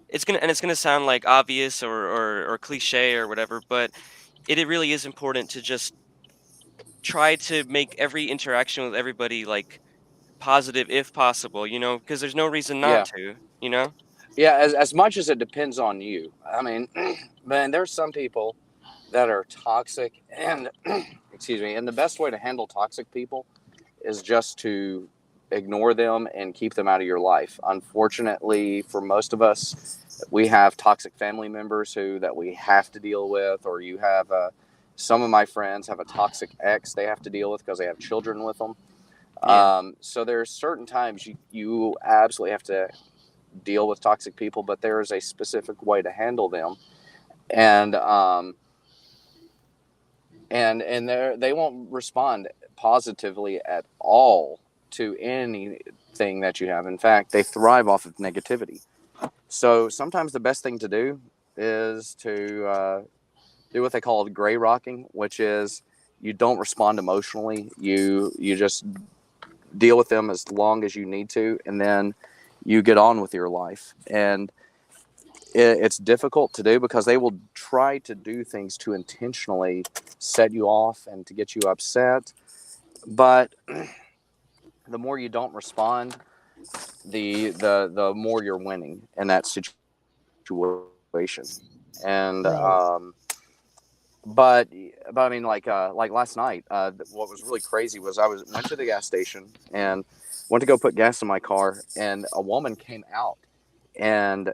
it's gonna sound like obvious or cliche or whatever, but it really is important to just try to make every interaction with everybody like positive if possible, because there's no reason not Yeah, to. yeah. As much as it depends on you, I mean, man, there's some people that are toxic, and excuse me. And the best way to handle toxic people is just to ignore them and keep them out of your life. Unfortunately, for most of us, we have toxic family members that we have to deal with, or you have some of my friends have a toxic ex they have to deal with because they have children with them. Yeah. So there's certain times you absolutely have to deal with toxic people, but there is a specific way to handle them, and they won't respond positively at all to anything that you have. In fact, they thrive off of negativity. So sometimes the best thing to do is to do what they call gray rocking, which is you don't respond emotionally. You just deal with them as long as you need to, and then you get on with your life. And it's difficult to do because they will try to do things to intentionally set you off and to get you upset. But the more you don't respond, the more you're winning in that situation. And right. but I mean, like last night, what was really crazy was went to the gas station and went to go put gas in my car, and a woman came out and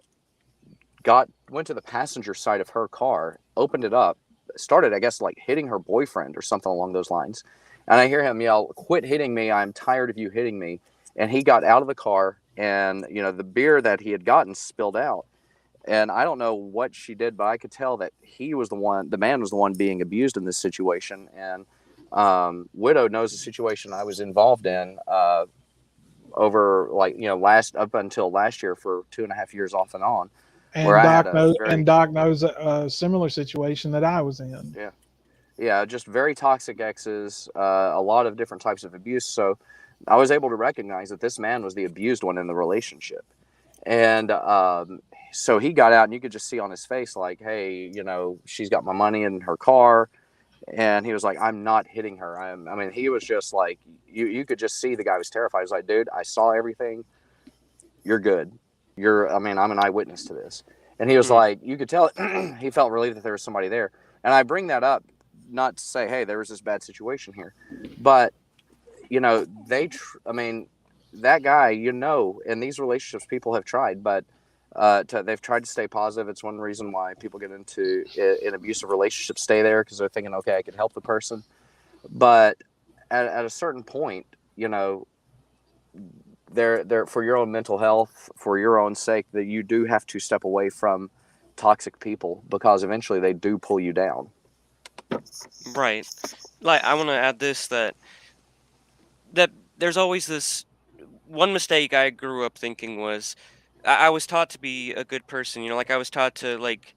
went to the passenger side of her car, opened it up, started, I guess, like hitting her boyfriend or something along those lines. And I hear him yell, "Quit hitting me! I'm tired of you hitting me!" And he got out of the car, and the beer that he had gotten spilled out. And I don't know what she did, but I could tell that the man was the one being abused in this situation. And Widow knows the situation I was involved in over, like, last up until last year for 2.5 years off and on, where And I had Doc a knows, very a similar situation that I was in. yeah, yeah, just very toxic exes, a lot of different types of abuse. So I was able to recognize that this man was the abused one in the relationship. And so he got out, and you could just see on his face, like, hey, she's got my money in her car. And he was like, I'm not hitting her. I mean, he was just like, you could just see the guy was terrified. He was like, dude, I saw everything. You're good. I mean, I'm an eyewitness to this. And he was Mhm. like, you could tell he felt relieved that there was somebody there. And I bring that up not to say, hey, there was this bad situation here, but I mean, that guy, in these relationships, people have tried, but they've tried to stay positive. It's one reason why people get into an abusive relationship, stay there, because they're thinking, okay, I can help the person. But at a certain point, they're for your own mental health, for your own sake, that you do have to step away from toxic people, because eventually they do pull you down. Right. Like, I want to add this, that there's always this one mistake I grew up thinking was, I was taught to be a good person, like I was taught to, like,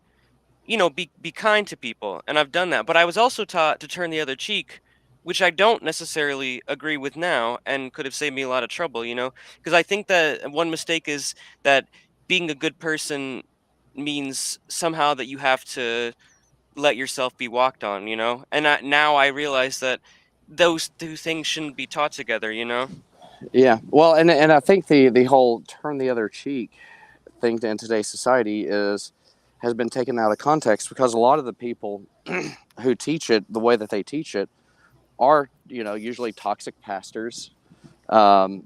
be kind to people, and I've done that. But I was also taught to turn the other cheek, which I don't necessarily agree with now, and could have saved me a lot of trouble. Because I think that one mistake is that being a good person means somehow that you have to let yourself be walked on. And now I realize that those two things shouldn't be taught together. Yeah, well, and I think the whole turn the other cheek thing in today's society has been taken out of context, because a lot of the people who teach it the way that they teach it are, usually toxic pastors, and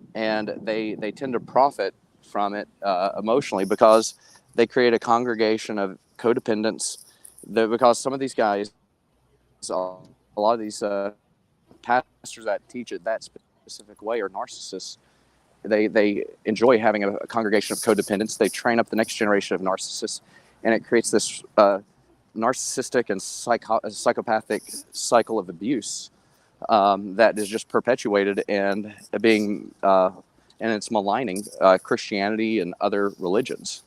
they tend to profit from it emotionally, because they create a congregation of codependents. Because some of these guys, a lot of these pastors that teach it that specific way are narcissists. They enjoy having a congregation of codependents. They train up the next generation of narcissists, and it creates this narcissistic and psychopathic cycle of abuse that is just perpetuated and and it's maligning Christianity and other religions.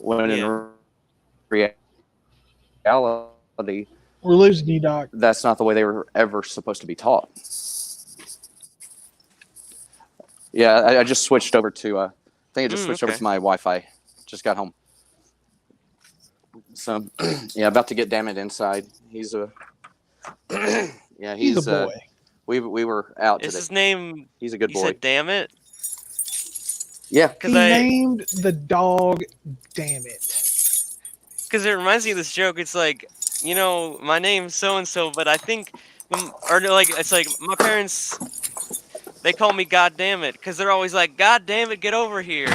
When Yeah. in reality, We're losing you, Doc. that's not the way they were ever supposed to be taught. Yeah, I just switched over to. I think I just switched over Okay. to my Wi-Fi. Just got home. So, yeah, about to get damn it inside. He's a. Yeah, He's a boy. We were out Is today. his name? He's a good You boy. said, "Damn it." Yeah. Because He named the dog Damn It. Because it reminds me of this joke. It's like, my name's so and so, but I think, or no, like, it's like my parents, they call me God damn it, because they're always like, God damn it, get over here.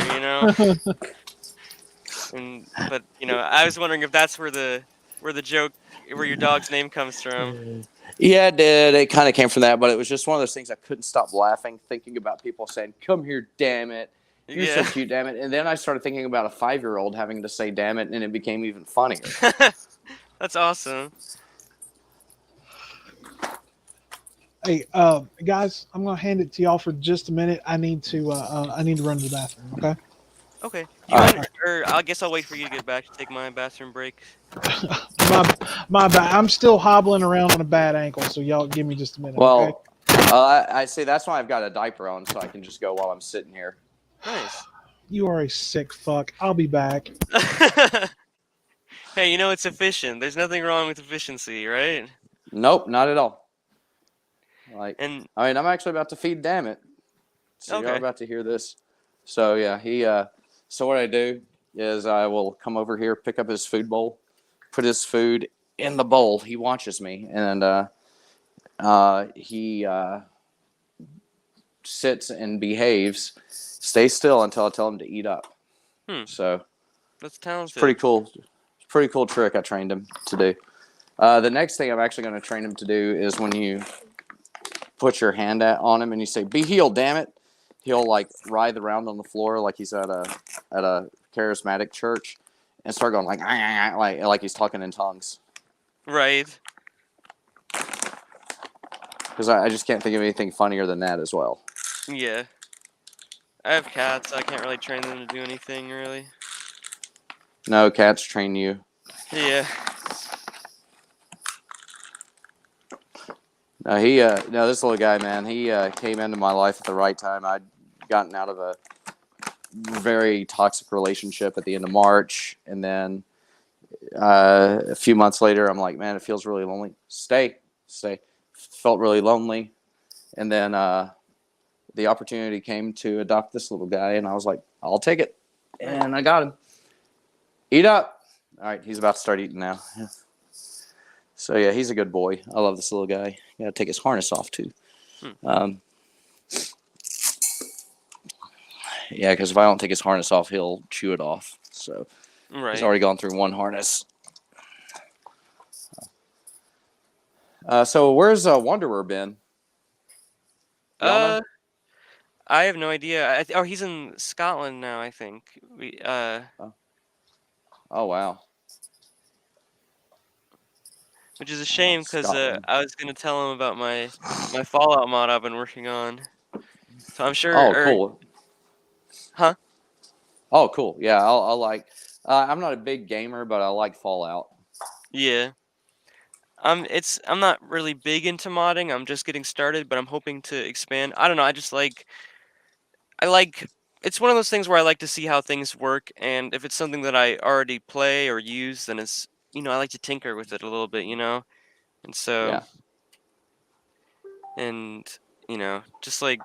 But I was wondering if that's where the joke, where your dog's name comes from. Yeah, it did. It kind of came from that, but it was just one of those things I couldn't stop laughing, thinking about people saying, "Come here, damn it. You're so Yeah. cute, damn it." And then I started thinking about a 5-year-old having to say "damn it," and it became even funnier. That's awesome. Hey, guys, I'm gonna hand it to y'all for just a minute. I need to run to the bathroom. Okay. Okay. Do you All mind, right. or I guess I'll wait for you to get back to take my bathroom break. my bad. I'm still hobbling around on a bad ankle, so y'all give me just a minute. Okay? Well, I see. That's why I've got a diaper on, so I can just go while I'm sitting here. Nice. You are a sick fuck. I'll be back. Hey, it's efficient. There's nothing wrong with efficiency, right? Nope, not at all. And I'm actually about to feed. Damn it! So you're okay. about to hear this. So yeah, So what I do is I will come over here, pick up his food bowl, put his food in the bowl. He watches me, and he sits and behaves, stays still until I tell him to eat up. So That's it's talented. pretty cool. Pretty cool trick I trained him to do. The next thing I'm actually going to train him to do is when you put your hand on him and you say, "Be healed, damn it," he'll like writhe around on the floor like he's at a charismatic church and start going like he's talking in tongues. Right. Because I just can't think of anything funnier than that as well. Yeah. I have cats. I can't really train them to do anything, really. No, cats train you. Yeah. No, this little guy, man, he came into my life at the right time. I'd gotten out of a very toxic relationship at the end of March, and then a few months later, I'm like, man, it feels really lonely. Stay. Felt really lonely, and then the opportunity came to adopt this little guy, and I was like, I'll take it, and I got him. Eat up. All right, he's about to start eating now. Yeah. So yeah, he's a good boy. I love this little guy. You gotta take his harness off too. Yeah, because if I don't take his harness off, he'll chew it off. So he's already gone through one harness. So where's Wanderer been? Y'all know? I have no idea. He's in Scotland now, I think. Oh wow. Which is a shame because Scotland. I was gonna tell him about my Fallout mod I've been working on. So I'm sure, Oh cool. huh? Oh cool. Yeah, I'll like. I'm not a big gamer, but I like Fallout. Yeah. I'm not really big into modding. I'm just getting started, but I'm hoping to expand. I don't know. I like. It's one of those things where I like to see how things work, and if it's something that I already play or use, then it's I like to tinker with it a little bit, and so Yeah. and just like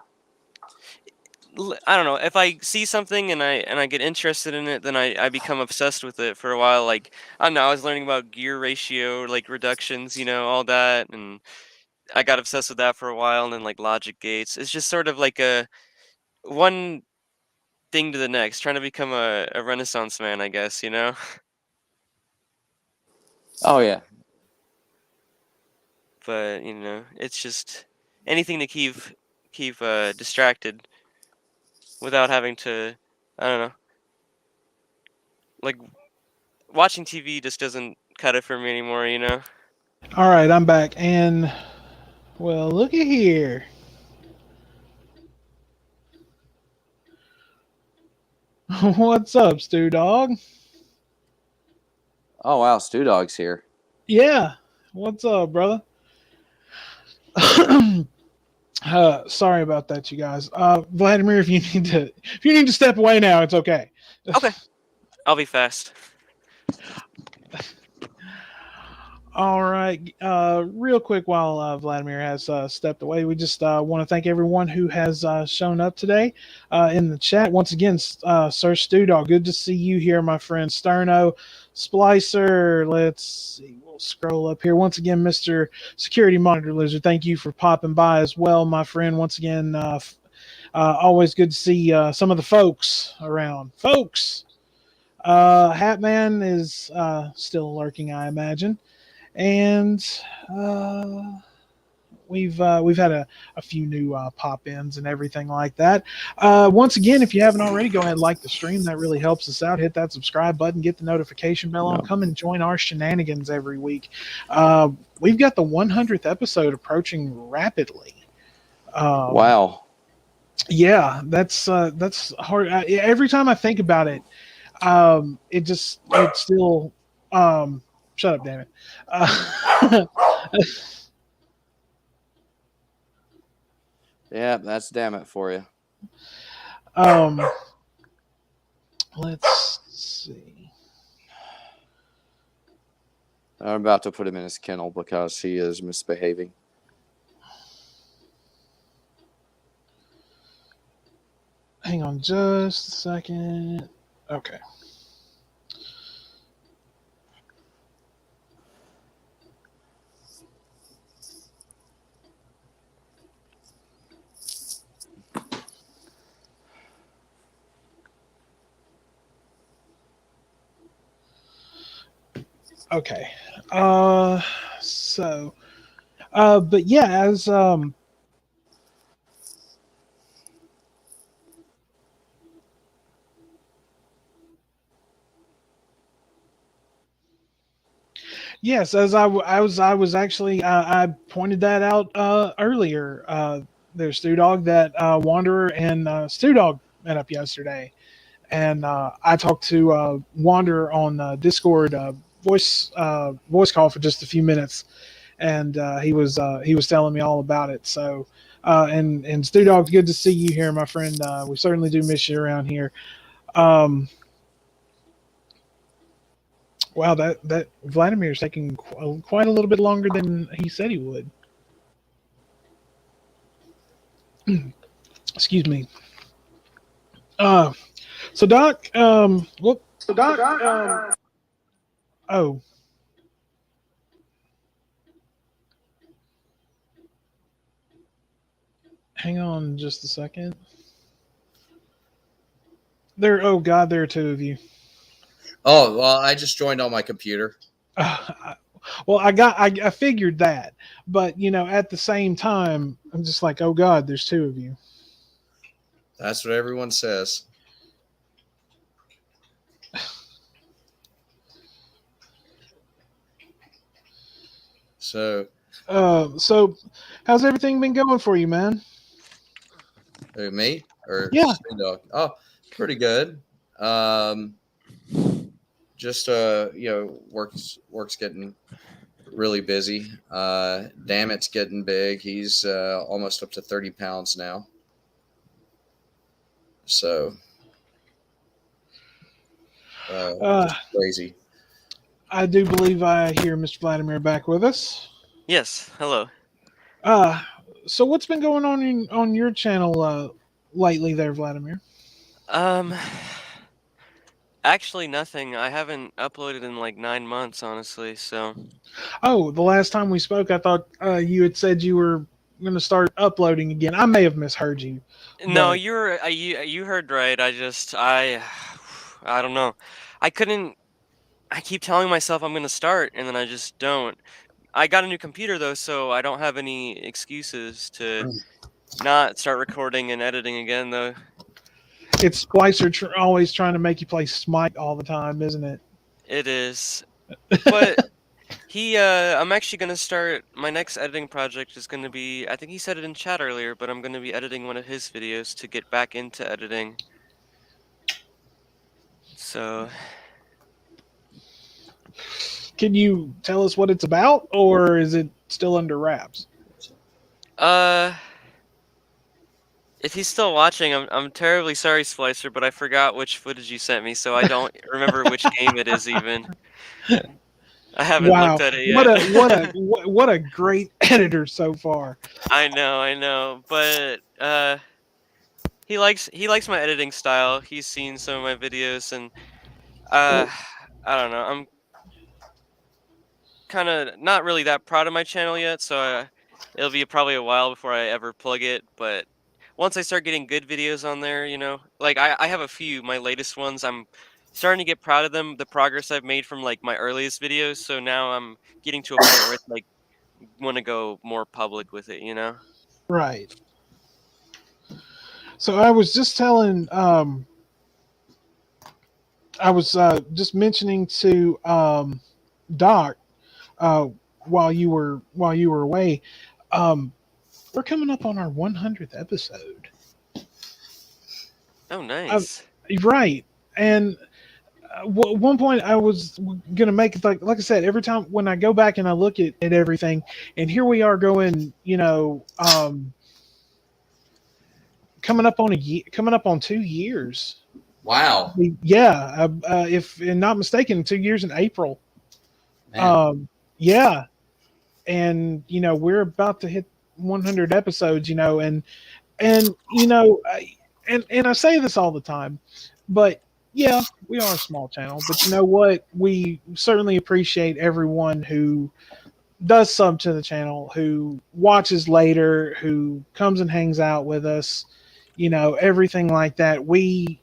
I don't know, if I see something and I get interested in it, then I become obsessed with it for a while. Like I don't know, I was learning about gear ratio, like reductions, all that, and I got obsessed with that for a while, and then like logic gates. It's just sort of like a one thing to the next, trying to become a Renaissance man, I guess, Oh yeah. But it's just anything to keep distracted without having to, I don't know, like watching TV just doesn't cut it for me anymore. All right, I'm back, and well, look at here. What's up, Stu Dog? Oh wow, Stew Dog's here. Yeah, what's up, brother? Sorry about that, you guys. Vladimir, if you need to step away now, it's okay. Okay, I'll be fast. All right. Real quick, while Vladimir has stepped away, we just want to thank everyone who has shown up today in the chat. Once again, Sir Stewdog, good to see you here, my friend. Sterno, Splicer, let's see. We'll scroll up here. Once again, Mr. Security Monitor Lizard, thank you for popping by as well, my friend. Once again, always good to see some of the folks around. Folks! Hatman is still lurking, I imagine. And we've had a few new pop-ins and everything like that. Once again, if you haven't already, go ahead and like the stream. That really helps us out. Hit that subscribe button, get the notification bell on. Come and join our shenanigans every week. We've got the 100th episode approaching rapidly. Wow. Yeah, that's hard. Every time I think about it, it's still. Shut up, damn it. Yeah, that's damn it for you. Let's see. I'm about to put him in his kennel because he is misbehaving. Hang on just a second. Okay. Okay. But yeah, as yes, as I was actually I pointed that out earlier. There's Stu Dog, that Wanderer and Stu Dog met up yesterday, and I talked to Wanderer on Discord voice call for just a few minutes, and he was telling me all about it. So and Stu Dog, good to see you here, my friend. We certainly do miss you around here. Wow, that Vladimir's taking quite a little bit longer than he said he would. Excuse me. So Doc, whoop. So Doc, oh. Hang on just a second. Oh God, there are two of you. Oh, well, I just joined on my computer. Well, I figured that, but at the same time, I'm just like, oh God, there's two of you. That's what everyone says. So, So how's everything been going for you, man? me or Yeah. Snoop Dogg? Oh, pretty good. Just work's getting really busy. Damn, it's getting big. He's almost up to 30 pounds now. So, just crazy. I do believe I hear Mr. Vladimir back with us. Yes. Hello. So what's been going on your channel lately there, Vladimir? Um, actually nothing. I haven't uploaded in like 9 months, honestly. So Oh, the last time we spoke, I thought you had said you were going to start uploading again. I may have misheard you, no, but you heard right. I don't know. I couldn't. I keep telling myself I'm gonna start, and then I just don't. I got a new computer though, so I don't have any excuses to not start recording and editing again though. it's Splicer always trying to make you play Smite all the time, isn't it? It is, but I'm actually gonna start my next editing project is gonna be. I think he said it in chat earlier, but I'm gonna be editing one of his videos to get back into editing. So, Can you tell us what it's about, or is it still under wraps? uh, if he's still watching, I'm terribly sorry, Splicer, but I forgot which footage you sent me, so I don't remember which game it is even. I haven't looked Wow, at it what yet. what a great editor so far. I know, but he likes my editing style. He's seen some of my videos, and uh, Well, I don't know. I'm kind of not really that proud of my channel yet, so it'll be probably a while before I ever plug it. But once I start getting good videos on there, like I have a few, my latest ones. I'm starting to get proud of them, the progress I've made from like my earliest videos. So now I'm getting to a point where it's like want to go more public with it. right. So I was just telling, I was just mentioning to Doc uh, while you were away. Um, we're coming up on our 100th episode. Oh, Uh, nice. right, and one point I was gonna make it like I said, every time when I go back and I look at everything, and here we are going, coming up on 2 years. Wow. Yeah, if not mistaken, 2 years in April. Man. Yeah, and we're about to hit 100 episodes. And and I say this all the time, but yeah, we are a small channel. But you know what? We certainly appreciate everyone who does sub to the channel, who watches later, who comes and hangs out with us. Everything like that. We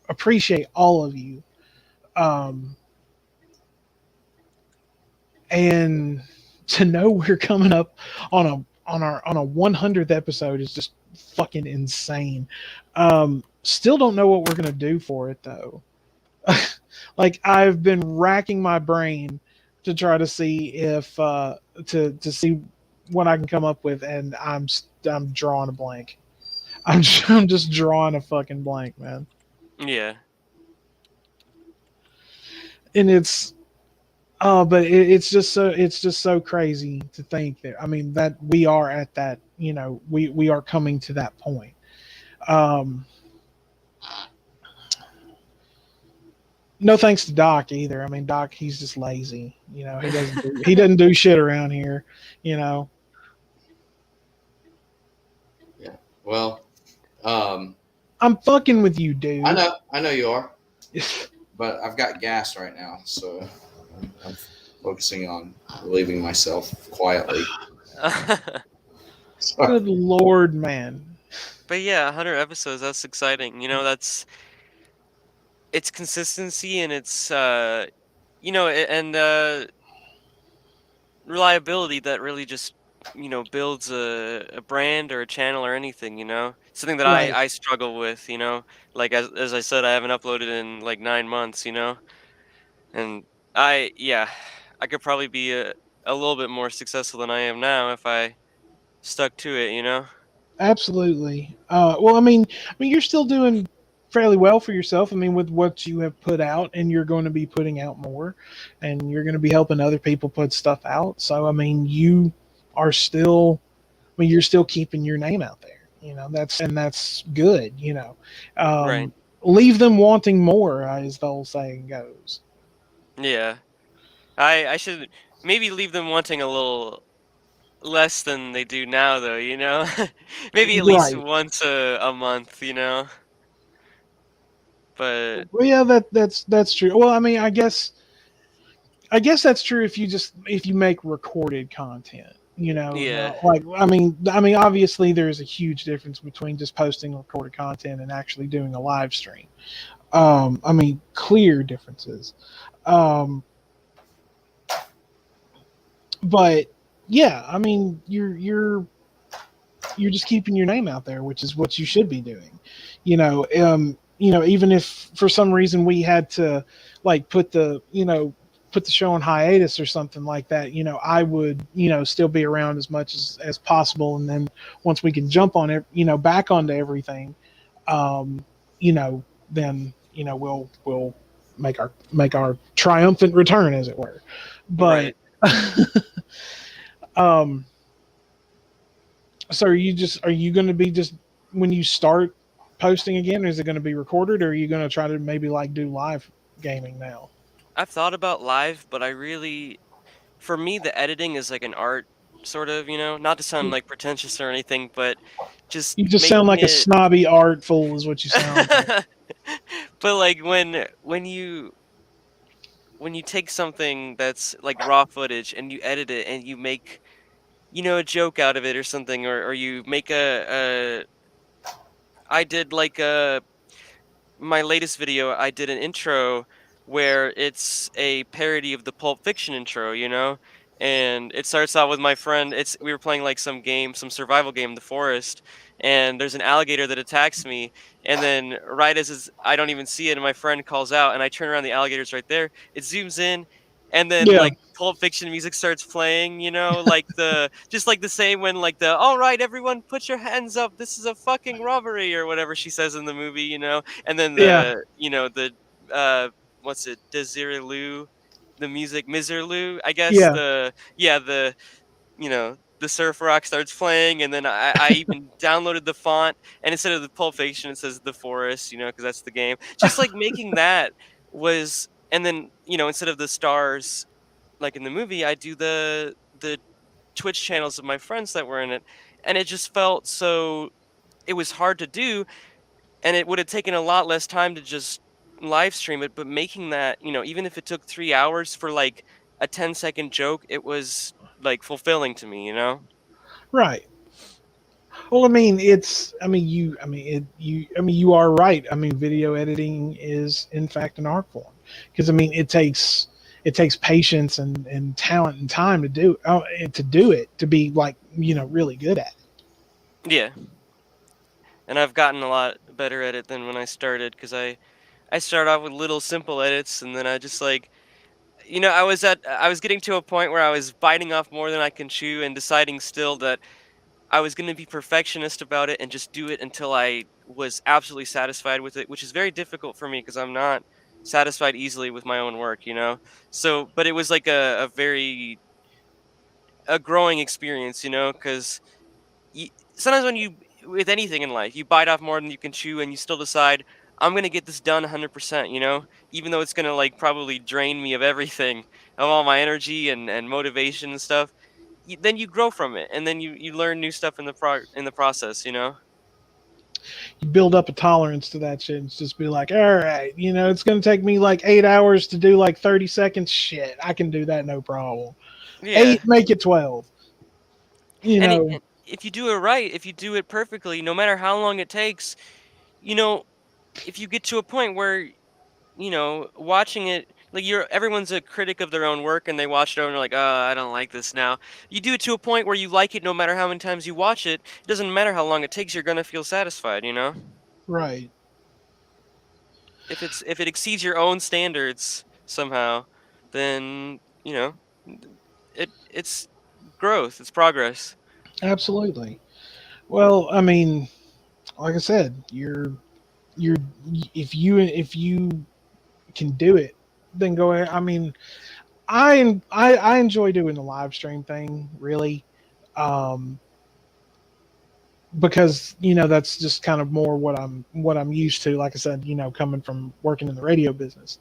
appreciate all of you. Um, and to know we're coming up on a 100th episode is just fucking insane. Still don't know what we're gonna do for it though. Like I've been racking my brain to try to see if to see what I can come up with, and I'm drawing a blank. I'm just drawing a fucking blank, man. Yeah. And but it's just so crazy to think that, I mean, that we are at that, we are coming to that point. Um, no thanks to Doc either. I mean, Doc, he's just lazy. He doesn't do shit around here. You know. Yeah. Well, I'm fucking with you, dude. I know you are. But I've got gas right now, so I'm focusing on relieving myself quietly. Good Lord, man. But yeah, 100 episodes, that's exciting. It's consistency and it's and reliability that really just builds a brand or a channel or anything, something that Right. I struggle with, like as I said, I haven't uploaded in like 9 months, and yeah, I could probably be a little bit more successful than I am now if I stuck to it. Absolutely. Well, I mean, you're still doing fairly well for yourself. I mean, with what you have put out, and you're going to be putting out more, and you're going to be helping other people put stuff out. So, I mean, you are still. I mean, you're still keeping your name out there. That's good. Right. Leave them wanting more, as the old saying goes. Yeah. I should maybe leave them wanting a little less than they do now, though. Maybe at least Right. once a month. But Well, yeah, that's true. Well, I mean, I guess that's true if you make recorded content. yeah, Like obviously there's a huge difference between just posting recorded content and actually doing a live stream. I mean, clear differences. Um, but yeah, I mean, you're just keeping your name out there, which is what you should be doing. Even if for some reason we had to like put the show on hiatus or something like that, I would, still be around as much as possible. And then once we can jump on it, back onto everything, um, then, we'll make our triumphant return, as it were. But, right. um, so are you going to be just when you start posting again? Is it going to be recorded, or are you going to try to maybe like do live gaming now? I've thought about live, but for me, the editing is like an art, sort of, not to sound like pretentious or anything, but just You just sound making like a it. snobby art fool, is what you sound like. But like when you take something that's like raw footage and you edit it and you make a joke out of it or something, or you make I did like my latest video, I did an intro where it's a parody of the Pulp Fiction intro, and it starts out with my friend. We were playing like some survival game, The Forest, and there's an alligator that attacks me, and then right I don't even see it, and my friend calls out, and I turn around, the alligator's right there. It zooms in, and then Yeah, like Pulp Fiction music starts playing, like just like the same when like the all right, everyone, put your hands up. This is a fucking robbery or whatever she says in the movie. And then yeah, the uh what's it, Desirilou, the music Miserlou, I guess, yeah. the surf rock starts playing, and then I even downloaded the font, and instead of the Pulp Fiction it says The Forest, because that's the game. Just like making that was, and then instead of the stars like in the movie, I do the Twitch channels of my friends that were in it, and it just felt so, it was hard to do, and it would have taken a lot less time to just live stream it, but making that, even if it took 3 hours for like a 10-second joke, it was like fulfilling to me. Right. Well, I mean, you are right. I mean, video editing is in fact an art form, because I mean, it takes patience and talent and time to do it, to be like, really good at it. Yeah. And I've gotten a lot better at it than when I started, because I started off with little simple edits, and then I just like, I was getting to a point where I was biting off more than I can chew, and deciding still that I was going to be perfectionist about it and just do it until I was absolutely satisfied with it, which is very difficult for me because I'm not satisfied easily with my own work. So, but it was like a growing experience, because sometimes when with anything in life, you bite off more than you can chew, and you still decide, I'm going to get this done 100%, even though it's going to like probably drain me of everything, of all my energy and motivation and stuff. Then you grow from it, and then you learn new stuff in the process. You build up a tolerance to that shit, and just be like, all right, it's going to take me like 8 hours to do like 30 seconds. Shit, I can do that, no problem. Yeah. 8, make it 12. You know, And if you do it right, if you do it perfectly, no matter how long it takes, you know, if you get to a point where, watching it, like everyone's a critic of their own work, and they watch it over and they're like, oh, I don't like this now. You do it to a point where you like it no matter how many times you watch it. It doesn't matter how long it takes, you're gonna feel satisfied, you know? Right. If it exceeds your own standards somehow, then, you know, it's growth, it's progress. Absolutely. Well, I mean, like I said, you're if you can do it, then go ahead. I mean, I enjoy doing the live stream thing, really, um, because that's just kind of more what I'm used to. Like I said, coming from working in the radio business,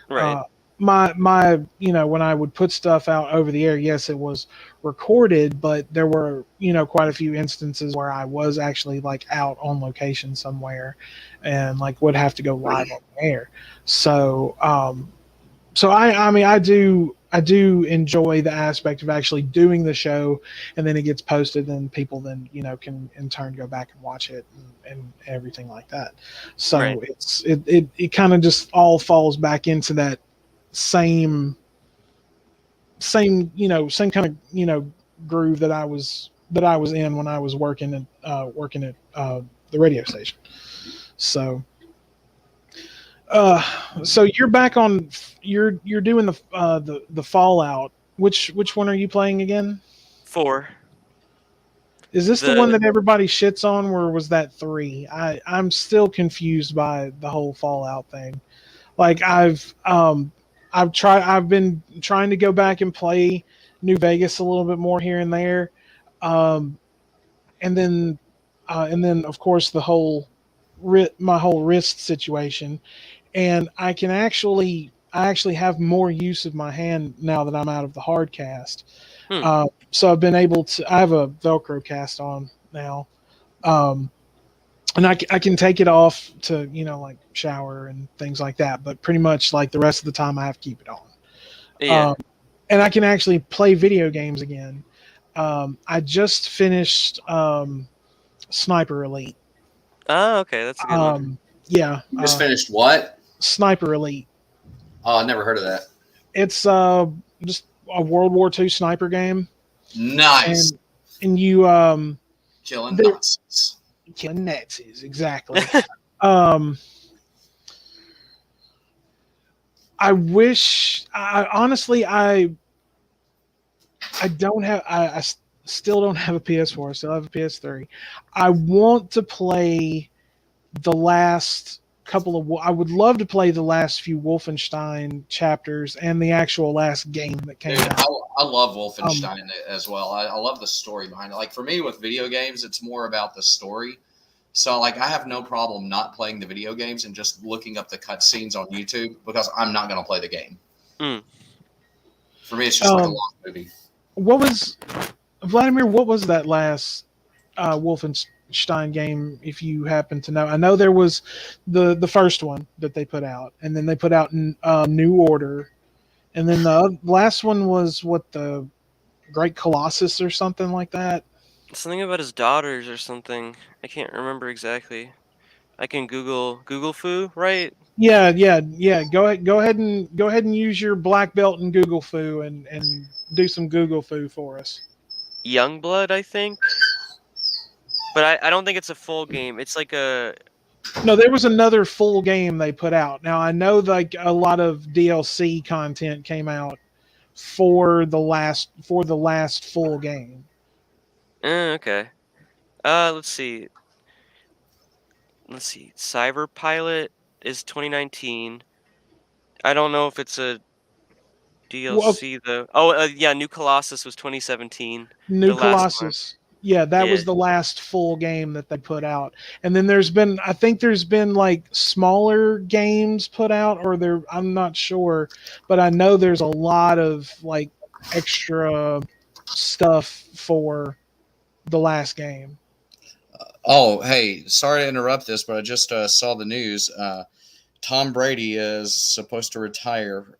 Right. uh, my when I would put stuff out over the air, yes, it was recorded, but there were quite a few instances where I was actually like out on location somewhere, and like would have to go live on the air. So I mean I do enjoy the aspect of actually doing the show, and then it gets posted, and people then can in turn go back and watch it, and everything like that. Right. So it kind of just all falls back into that same same kind of groove that I was in when I was working at the radio station. So so you're back on. You're doing the Fallout. Which one are you playing again? 4. Is this the one The that everybody shits on, or was that 3? I'm still confused by the whole Fallout thing. Like I've been trying to go back and play New Vegas a little bit more here and there, um, and then of course my whole wrist situation, and I actually have more use of my hand now that I'm out of the hard cast. hmm. So I've been able to. I have a Velcro cast on now, um, and I can take it off to like shower and things like that. But pretty much like the rest of the time, I have to keep it on. Yeah. Um, and I can actually play video games again. I just finished Sniper Elite. Oh, okay, that's a good one. Yeah, Just finished what? Sniper Elite. Oh, I never heard of that. It's just a World War II sniper game, Nice. and you Killing they're Nazis. killing Nazis, exactly. um, I wish. I honestly, I don't have. Still don't have a PS4. I still have a PS3. I want to play the last couple of. I would love to play the last few Wolfenstein chapters and the actual last game that came Dude, out. I love Wolfenstein as well. I love the story behind it. Like for me with video games, it's more about the story. So like I have no problem not playing the video games and just looking up the cutscenes on YouTube because I'm not going to play the game. Mm. For me, it's just like a long movie. What was Vladimir? What was that last Wolfenstein game? If you happen to know, I know there was the first one that they put out, and then they put out New Order, and then the last one was what, the Great Colossus or something like that. Something about his daughters or something. I can't remember exactly. I can Google foo, right? Yeah. Go ahead and use your black belt in Google Foo and do some Google Foo for us. Youngblood, I think. But I don't think it's a full game. It's like a No, there was another full game they put out. Now I know like a lot of DLC content came out for the last full game. okay. Let's see. Let's see. Cyber Pilot is 2019. I don't know if it's a Well, DLC though. Oh, yeah, New Colossus was 2017. New The last one. Colossus. Yeah, that Yeah. was the last full game that they put out. And then I think there's been like smaller games put out, or I'm not sure, but I know there's a lot of like extra stuff for the last game. Oh, hey, sorry to interrupt this, but I just saw the news. Tom Brady is supposed to retire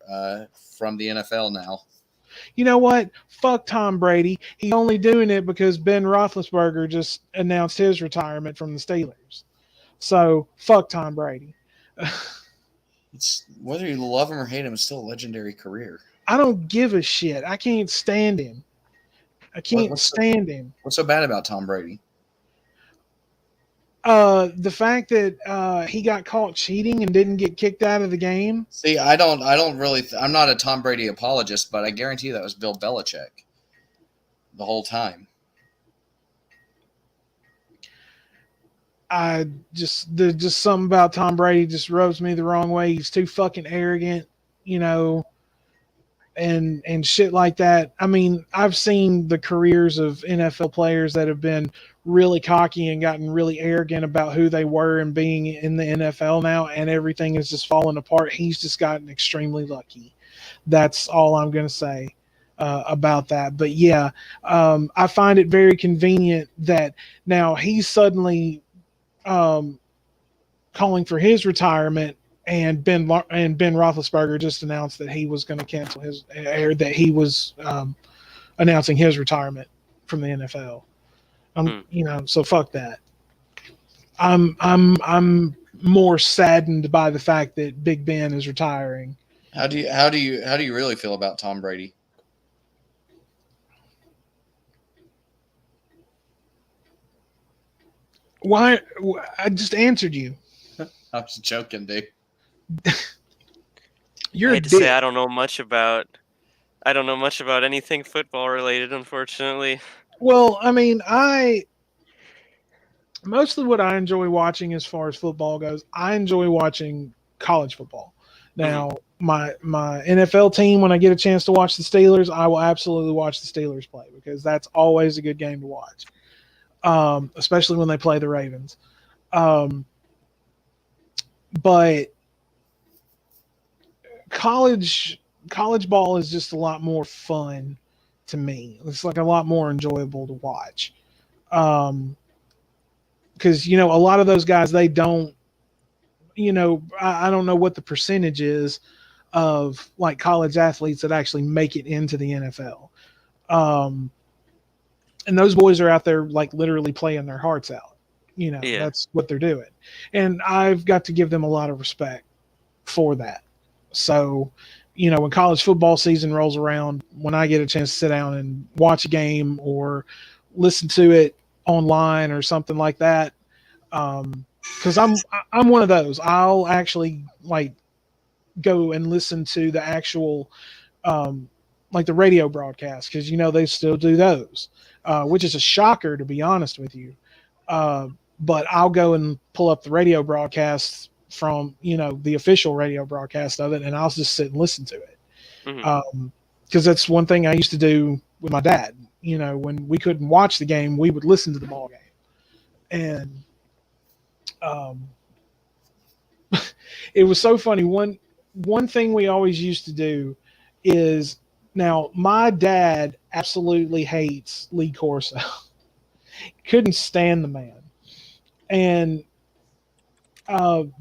from the NFL now. You know what? Fuck Tom Brady. He's only doing it because Ben Roethlisberger just announced his retirement from the Steelers. So fuck Tom Brady. It's whether you love him or hate him, it's still a legendary career. I don't give a shit. I can't stand him. I can't stand him. What's so bad about Tom Brady? The fact that he got caught cheating and didn't get kicked out of the game. See, I don't really. I'm not a Tom Brady apologist, but I guarantee that was Bill Belichick the whole time. There's just something about Tom Brady just rubs me the wrong way. He's too fucking arrogant, and shit like that. I mean, I've seen the careers of NFL players that have been really cocky and gotten really arrogant about who they were and being in the NFL now, and everything is just falling apart. He's just gotten extremely lucky. That's all I'm going to say about that. But yeah, I find it very convenient that now he's suddenly calling for his retirement, and Ben Roethlisberger just announced that he was going to cancel that he was announcing his retirement from the NFL. So fuck that. I'm more saddened by the fact that Big Ben is retiring. How do you really feel about Tom Brady? Why? I just answered you. I was joking, dude. I hate to say I don't know much about anything football related, unfortunately. Well, I mean, mostly what I enjoy watching as far as football goes, I enjoy watching college football. Now, my NFL team, when I get a chance to watch the Steelers, I will absolutely watch the Steelers play because that's always a good game to watch, especially when they play the Ravens. But college ball is just a lot more fun to me. It's like a lot more enjoyable to watch. Because, a lot of those guys, they don't, I don't know what the percentage is of like college athletes that actually make it into the NFL. And those boys are out there like literally playing their hearts out. That's what they're doing. And I've got to give them a lot of respect for that. So, when college football season rolls around, when I get a chance to sit down and watch a game or listen to it online or something like that, because I'm one of those. I'll actually like go and listen to the actual like the radio broadcast because they still do those, which is a shocker to be honest with you. But I'll go and pull up the radio broadcasts from the official radio broadcast of it, and I'll just sit and listen to it because that's one thing I used to do with my dad. When we couldn't watch the game, we would listen to the ball game, and it was so funny. One thing we always used to do is, now my dad absolutely hates Lee Corso. Couldn't stand the man. And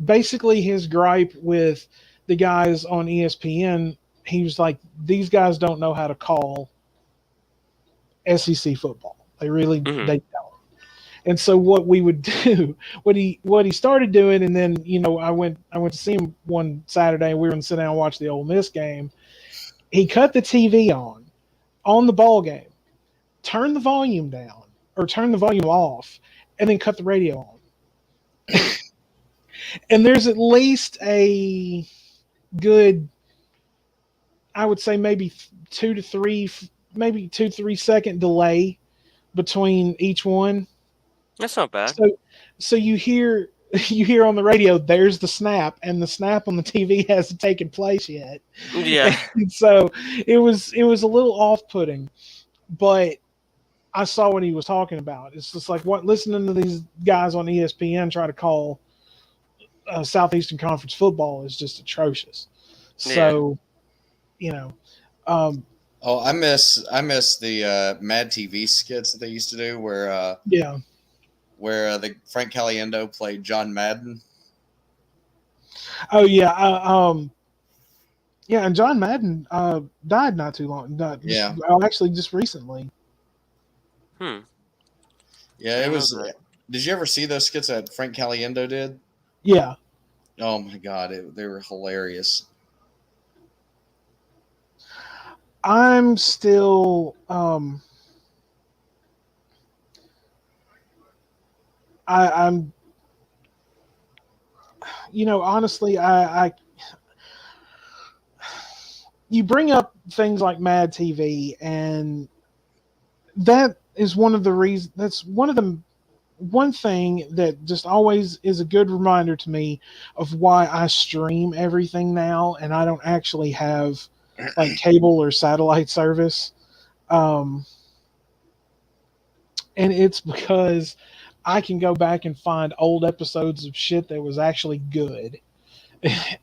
basically his gripe with the guys on ESPN, he was like, these guys don't know how to call SEC football. They really they don't. And so what we would do, what he started doing, and then I went to see him one Saturday, and we were going to sit down and watch the Ole Miss game. He cut the TV on the ball game, turned the volume down or turned the volume off, and then cut the radio on. And there's at least a good, I would say maybe 2 to 3 second delay between each one. That's not bad. So you hear on the radio, there's the snap, and the snap on the TV hasn't taken place yet. Yeah. And so it was a little off-putting, but I saw what he was talking about. It's just like listening to these guys on ESPN try to call Southeastern Conference football is just atrocious. So, I miss the Mad TV skits that they used to do where the Frank Caliendo played John Madden. Oh yeah, and John Madden died not too long. Actually, just recently. Yeah, it was. Did you ever see those skits that Frank Caliendo did? Yeah. Oh my god, they were hilarious. I'm still I'm honestly you bring up things like Mad TV, and that is one of the reasons. That's one thing that just always is a good reminder to me of why I stream everything now, and I don't actually have like cable or satellite service. Um, and it's because I can go back and find old episodes of shit that was actually good,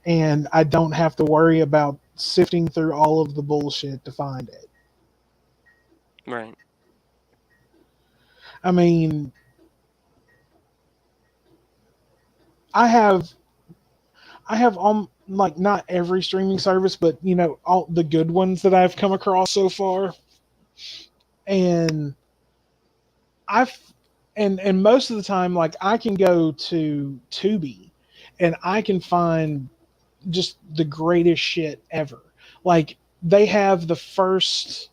and I don't have to worry about sifting through all of the bullshit to find it. Right. I mean, I have like not every streaming service, but all the good ones that I've come across so far, and I've and most of the time, like I can go to Tubi, and I can find just the greatest shit ever. Like they have the first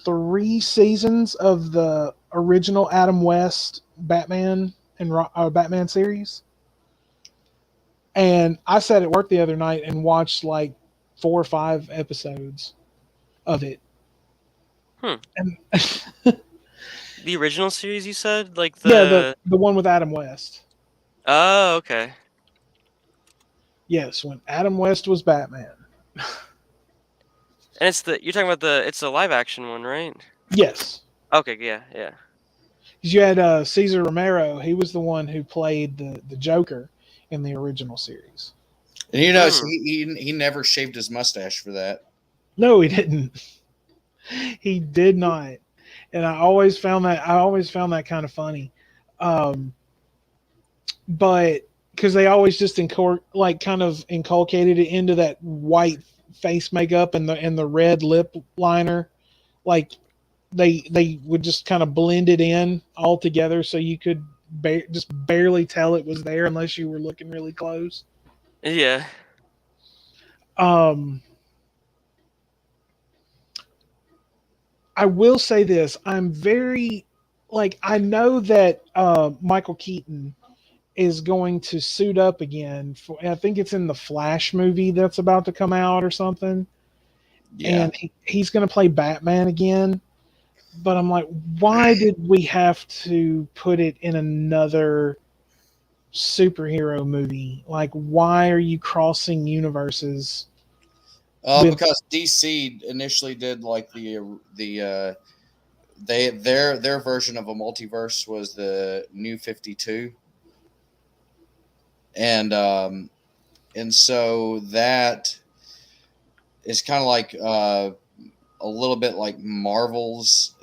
3 seasons of the original Adam West Batman and Batman series. And I sat at work the other night and watched like 4 or 5 episodes of it. Hmm. And The original series you said? Like yeah, the the one with Adam West. Oh, okay. Yes, when Adam West was Batman. And you're talking about it's a live action one, right? Yes. Okay, yeah, yeah. Because you had Cesar Romero. He was the one who played the Joker in the original series. And you know, he never shaved his mustache for that. No, he didn't. He did not. And I always found that kind of funny. But because they always just kind of inculcated it into that white face makeup and the red lip liner, like they would just kind of blend it in all together, so you could just barely tell it was there unless you were looking really close. Yeah. I will say this: I'm very I know that Michael Keaton is going to suit up again for, I think it's in the Flash movie that's about to come out or something. Yeah. And he's going to play Batman again. But I'm like, why did we have to put it in another superhero movie? Like, why are you crossing universes? Because DC initially did like their version of a multiverse was the New 52, and so that is kind of like a little bit like Marvel's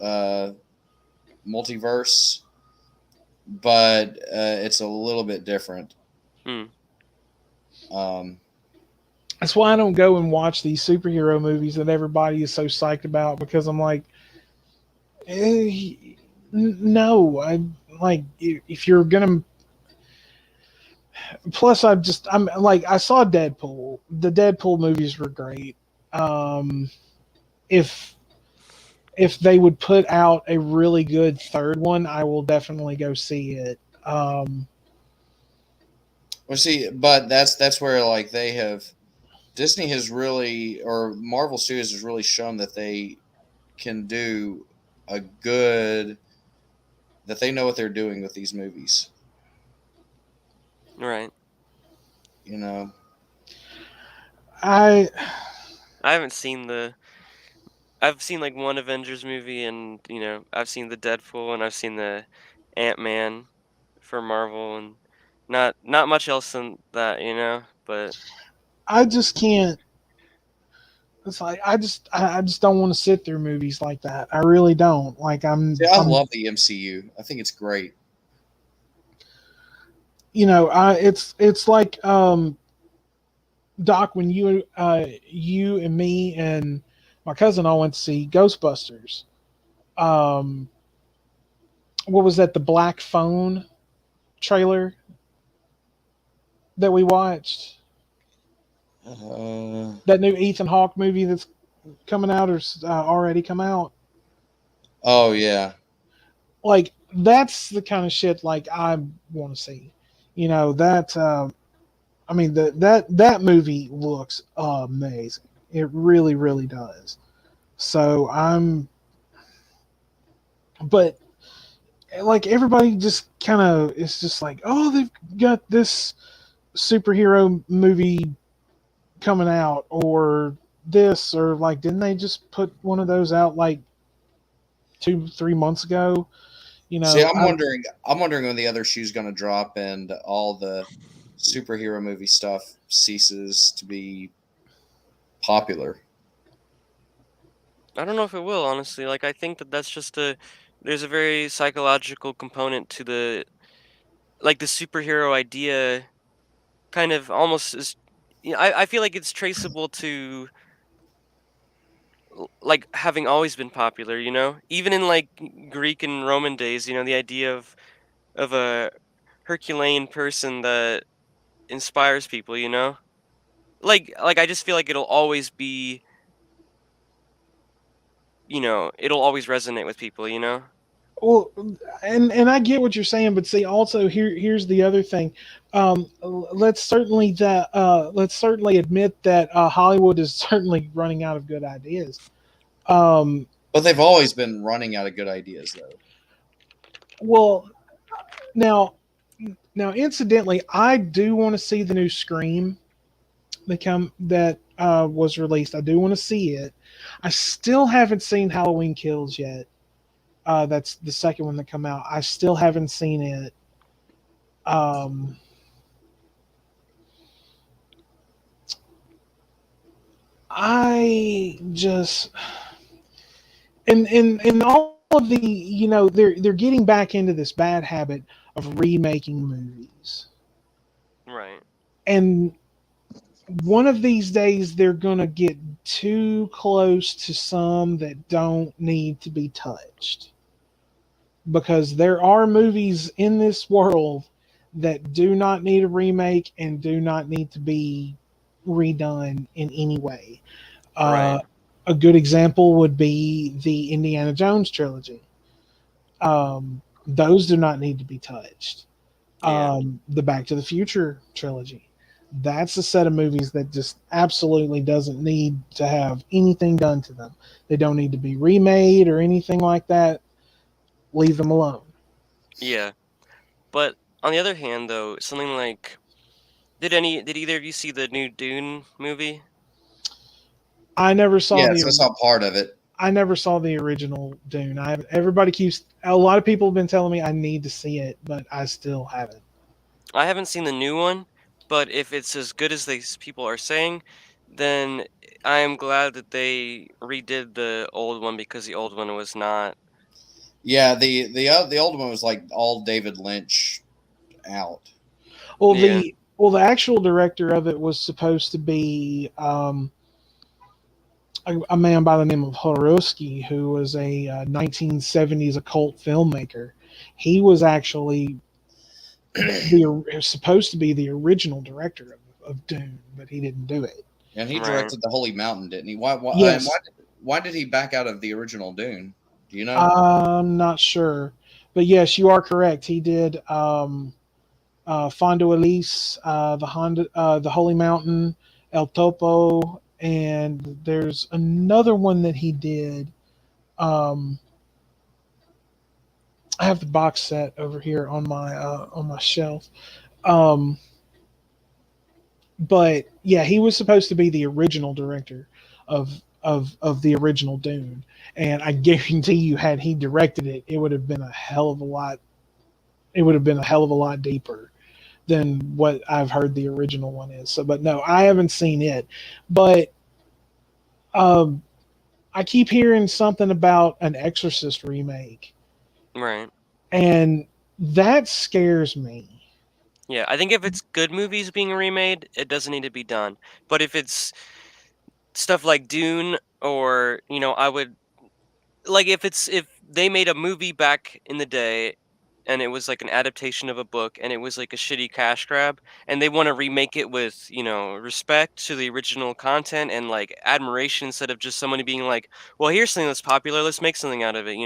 multiverse, but it's a little bit different. That's why I don't go and watch these superhero movies that everybody is so psyched about, because I'm like, no, I like if you're gonna. Plus, I'm like, I saw Deadpool. The Deadpool movies were great. If they would put out a really good third one, I will definitely go see it. Well, see, but that's where like Disney has really, or Marvel Studios has really shown that they can do that they know what they're doing with these movies. Right. You know, I haven't seen I've seen like one Avengers movie, and I've seen the Deadpool, and I've seen the Ant-Man for Marvel, and not much else than that, but I just can't. It's like I just don't want to sit through movies like that. I really don't. Like I love the MCU. I think it's great. It's like Doc, when you and me and my cousin all went to see Ghostbusters. What was that? The Black Phone trailer. that we watched? Uh, That new Ethan Hawke movie that's coming out or already come out? oh yeah. Like that's the kind of shit like I want to see. You know that. I mean that movie looks amazing. It really really does. So but like everybody just kind of is just like, oh, they've got this superhero movie coming out or this or like, didn't they just put one of those out like 2-3 months ago? You See, know, I'm wondering when the other shoe's going to drop and all the superhero movie stuff ceases to be popular. I don't know if it will, honestly. Like, I think that that's just there's a very psychological component to the superhero idea, kind of almost is. I feel like it's traceable to like having always been popular. Even in like Greek and Roman days. The idea of a Herculean person that inspires people. Like I just feel like it'll always be. It'll always resonate with people. well, and I get what you're saying, but see, also here's the other thing. Let's certainly admit that Hollywood is certainly running out of good ideas. Um, But they've always been running out of good ideas, though. well, now incidentally, I do want to see the new Scream that was released. I do want to see it. I still haven't seen Halloween Kills yet. That's the second one that come out. I still haven't seen it. Um, I just and all of the they're getting back into this bad habit of remaking movies, Right. and one of these days they're gonna get too close to some that don't need to be touched, because there are movies in this world that do not need a remake and do not need to be redone in any way. Right. Uh, a good example would be the Indiana Jones trilogy. Those do not need to be touched. Yeah. The Back to the Future trilogy. That's a set of movies that just absolutely doesn't need to have anything done to them. They don't need to be remade or anything like that. Leave them alone. Yeah. But on the other hand, though, something like did either of you see the new Dune movie? I never saw Yes, I the saw part of it. I never saw the original Dune. Everybody keeps a lot of people have been telling me I need to see it, but I still haven't. I haven't seen the new one, but if it's as good as these people are saying, then I am glad that they redid the old one because the old one was not. Yeah, the old one was like all David Lynch out. Well, Yeah. the actual director of it was supposed to be a man by the name of Horowski, who was a 1970s occult filmmaker. He was actually supposed to be the original director of Dune, but he didn't do it. And he Right. directed the Holy Mountain, didn't he? And Yes, why did he back out of the original Dune? Do you know? I'm not sure, but yes, you are correct. He did Fondo Elise, the Holy Mountain, El Topo, and there's another one that he did. Um, I have the box set over here on my shelf. Um, but yeah, he was supposed to be the original director of the original Dune, and I guarantee you, had he directed it, it would have been a hell of a lot. It would have been a hell of a lot deeper than what I've heard the original one is. So, but no, I haven't seen it. But um, I keep hearing something about an Exorcist remake, Right. and that scares me. Yeah. I think if it's good movies being remade, it doesn't need to be done. But if it's stuff like Dune or, I would like if they made a movie back in the day and it was like an adaptation of a book, and it was like a shitty cash grab, and they want to remake it with, respect to the original content and like admiration instead of just somebody being like, well, here's something that's popular, let's make something out of it,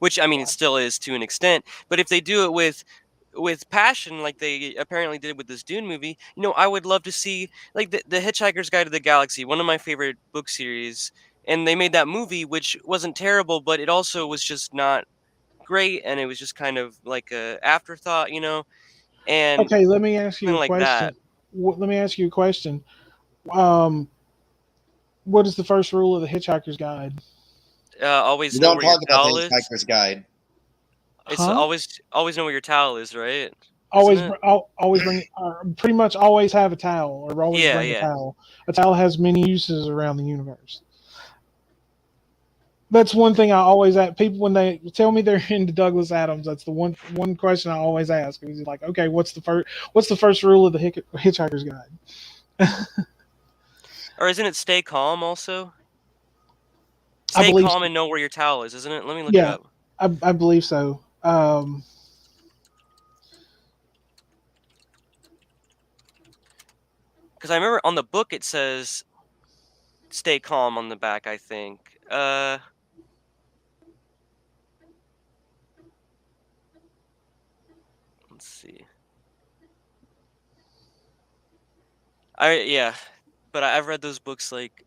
which I mean it still is to an extent, but if they do it with passion like they apparently did with this Dune movie, I would love to see like the Hitchhiker's Guide to the Galaxy, one of my favorite book series, and they made that movie which wasn't terrible, but it also was just not great, and it was just kind of like a afterthought, and Okay, let me ask you something a like that. question. Let me ask you a question. Um, what is the first rule of the Hitchhiker's Guide? Always We know don't where your talk about towel the is. Hitchhiker's Guide. It's Huh? always know where your towel is, right? Isn't Always, it? always bring, pretty much always have a towel, or always Yeah, bring a yeah. towel. A towel has many uses around the universe. That's one thing I always ask people when they tell me they're into Douglas Adams. That's the one question I always ask. He's like, okay, what's the first rule of the Hitchhiker's Guide? Or isn't it stay calm also? I Stay believe, calm and know where your towel is, isn't it? Let me look it yeah, up. I believe so. Because I remember on the book it says stay calm on the back, I think. Let's see. Yeah, but I've read those books, like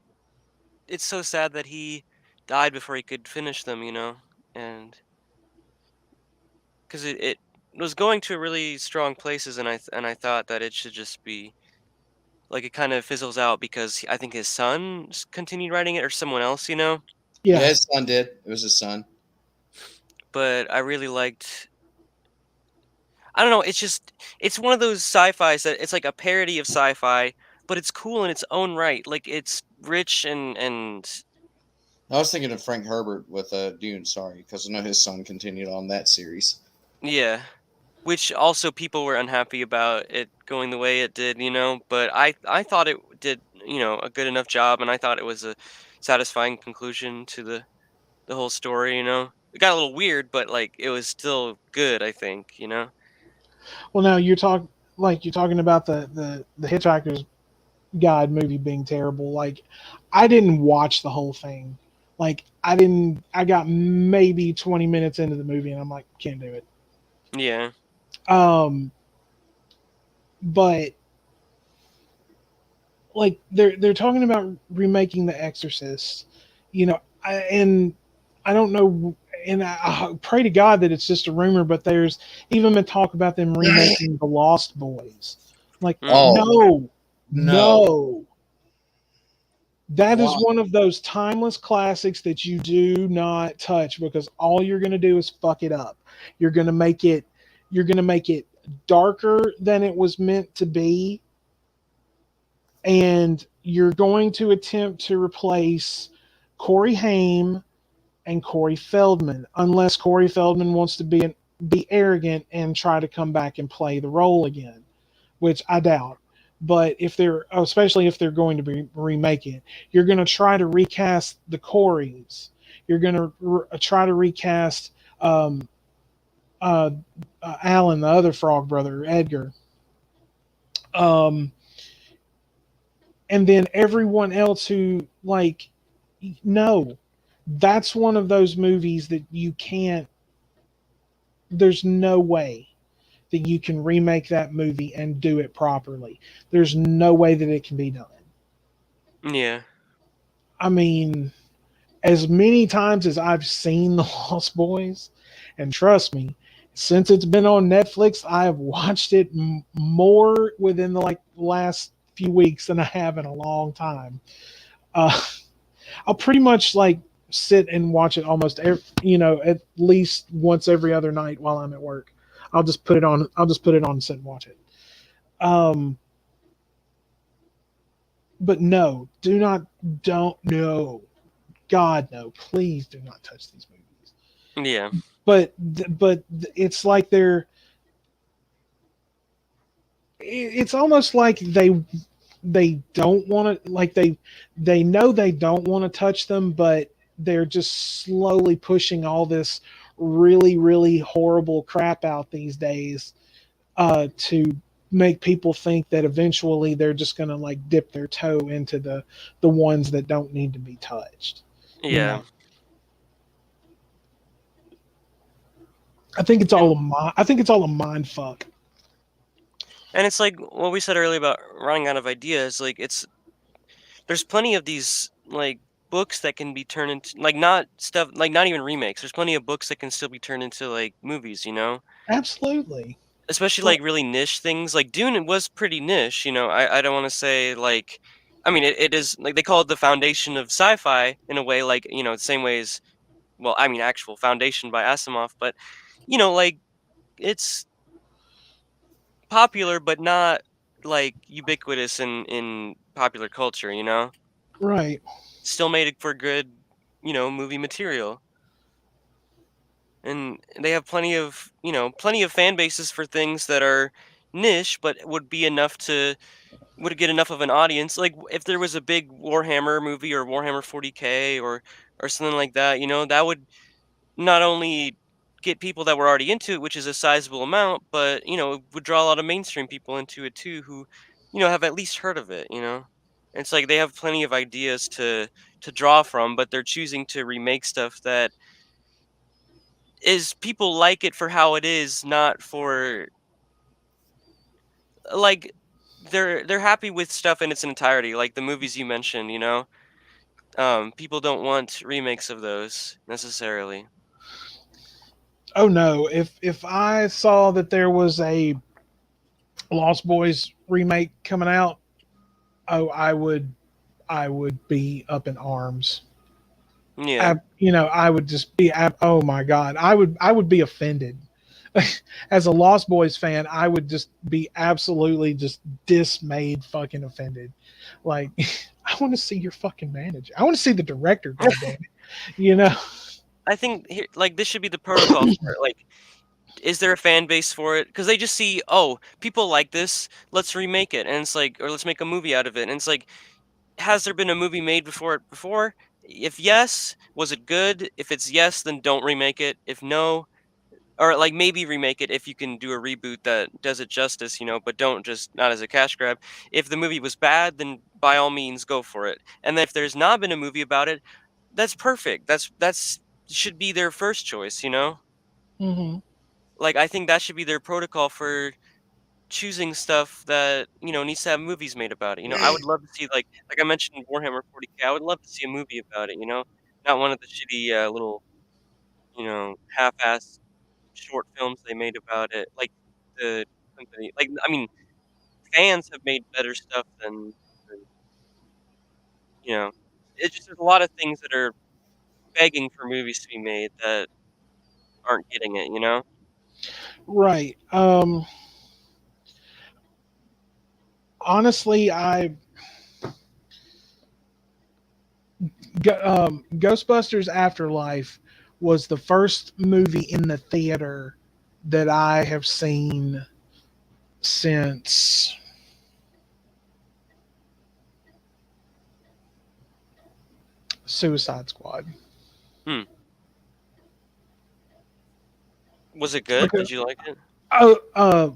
it's so sad that he died before he could finish them, and because it was going to really strong places, and I thought that it should just be like it kind of fizzles out because I think his son continued writing it or someone else, Yeah, Yeah, his son did. It was his son. but I really liked. I don't know. It's one of those sci-fis that it's like a parody of sci-fi, but it's cool in its own right. Like it's rich and I was thinking of Frank Herbert with Dune. Sorry, because I know his son continued on that series. yeah. Which also people were unhappy about it going the way it did, but I thought it did, a good enough job, and I thought it was a satisfying conclusion to the whole story, It got a little weird, but like it was still good, I think. well, now you're talking about the Hitchhiker's Guide movie being terrible. Like, I didn't watch the whole thing. Like, I didn't. I got maybe 20 minutes into the movie, and I'm like, can't do it. Yeah. Um, but like they're talking about remaking The Exorcist, and I don't know, and I pray to God that it's just a rumor. But there's even been talk about them remaking The Lost Boys. Like, Mm. Oh no, no! no. That is Why? one of those timeless classics that you do not touch because all you're going to do is fuck it up. You're going to make it you're going to make it darker than it was meant to be, and you're going to attempt to replace Corey Haim and Corey Feldman unless Corey Feldman wants to be arrogant and try to come back and play the role again, which I doubt. But especially if they're going to be remaking it, you're going to try to recast the Coreys. You're going to try to recast um, uh, Alan, the other Frog brother, Edgar, um, and then everyone else who like. No, that's one of those movies that you can't. There's no way that you can remake that movie and do it properly. There's no way that it can be done. Yeah. I mean, as many times as I've seen The Lost Boys, and trust me, since it's been on Netflix, I have watched it more within the last few weeks than I have in a long time. Uh, I'll pretty much like sit and watch it almost at least once every other night while I'm at work. I'll just put it on. I'll just put it on and sit and watch it. Um, but no, do not, don't, no, God, no, please do not touch these movies. Yeah. But it's like it's almost like they don't want to, like they know they don't want to touch them, but they're just slowly pushing all this really, really horrible crap out these days to make people think that eventually they're just going to like dip their toe into the ones that don't need to be touched. You Yeah. know, I think it's all a mind fuck. And it's like what we said earlier about running out of ideas. Like there's plenty of these like books that can be turned into like not stuff like not even remakes. There's plenty of books that can still be turned into like movies. Absolutely. Especially Well, like really niche things. Like Dune was pretty niche. I don't want to say like. I mean, it is like they call it the foundation of sci-fi in a way, like the same way as well. I mean, actual foundation by Asimov, but like it's popular, but not like ubiquitous in popular culture. right. Still made it for good, movie material. And they have plenty of fan bases for things that are niche, but would get enough of an audience. Like if there was a big Warhammer movie or Warhammer 40K or something like that, that would not only get people that were already into it, which is a sizable amount, but it would draw a lot of mainstream people into it too, who have at least heard of it. It's like they have plenty of ideas to draw from, but they're choosing to remake stuff that is people like it for how it is, not for like they're happy with stuff in its entirety, like the movies you mentioned. People don't want remakes of those necessarily. Oh no, if I saw that there was a Lost Boys remake coming out, oh, I would be up in arms. Yeah. I would just be, oh my God, I would be offended. As a Lost Boys fan, I would just be absolutely just dismayed, fucking offended. Like, I want to see your fucking manager. I want to see the director. God damn it, you know. I think here, like this should be the protocol for it. Like, is there a fan base for it? Because they just see, oh, people like this, let's remake it, and it's like, or let's make a movie out of it, and it's like, has there been a movie made before it before? If yes, was it good? If it's yes, then don't remake it. If no, or like maybe remake it if you can do a reboot that does it justice, but don't just not as a cash grab. If the movie was bad, then by all means go for it. And then if there's not been a movie about it, that's perfect. That's should be their first choice. Hmm. Like I think that should be their protocol for choosing stuff that needs to have movies made about it. I would love to see like I mentioned Warhammer 40K. I would love to see a movie about it. Not one of the shitty little half-ass short films they made about it, like the company. Like I mean, fans have made better stuff than you know. It just there's a lot of things that are begging for movies to be made that aren't getting it. Right. Honestly, Ghostbusters Afterlife was the first movie in the theater that I have seen since Suicide Squad. Hmm. Was it good? Because Did you like it?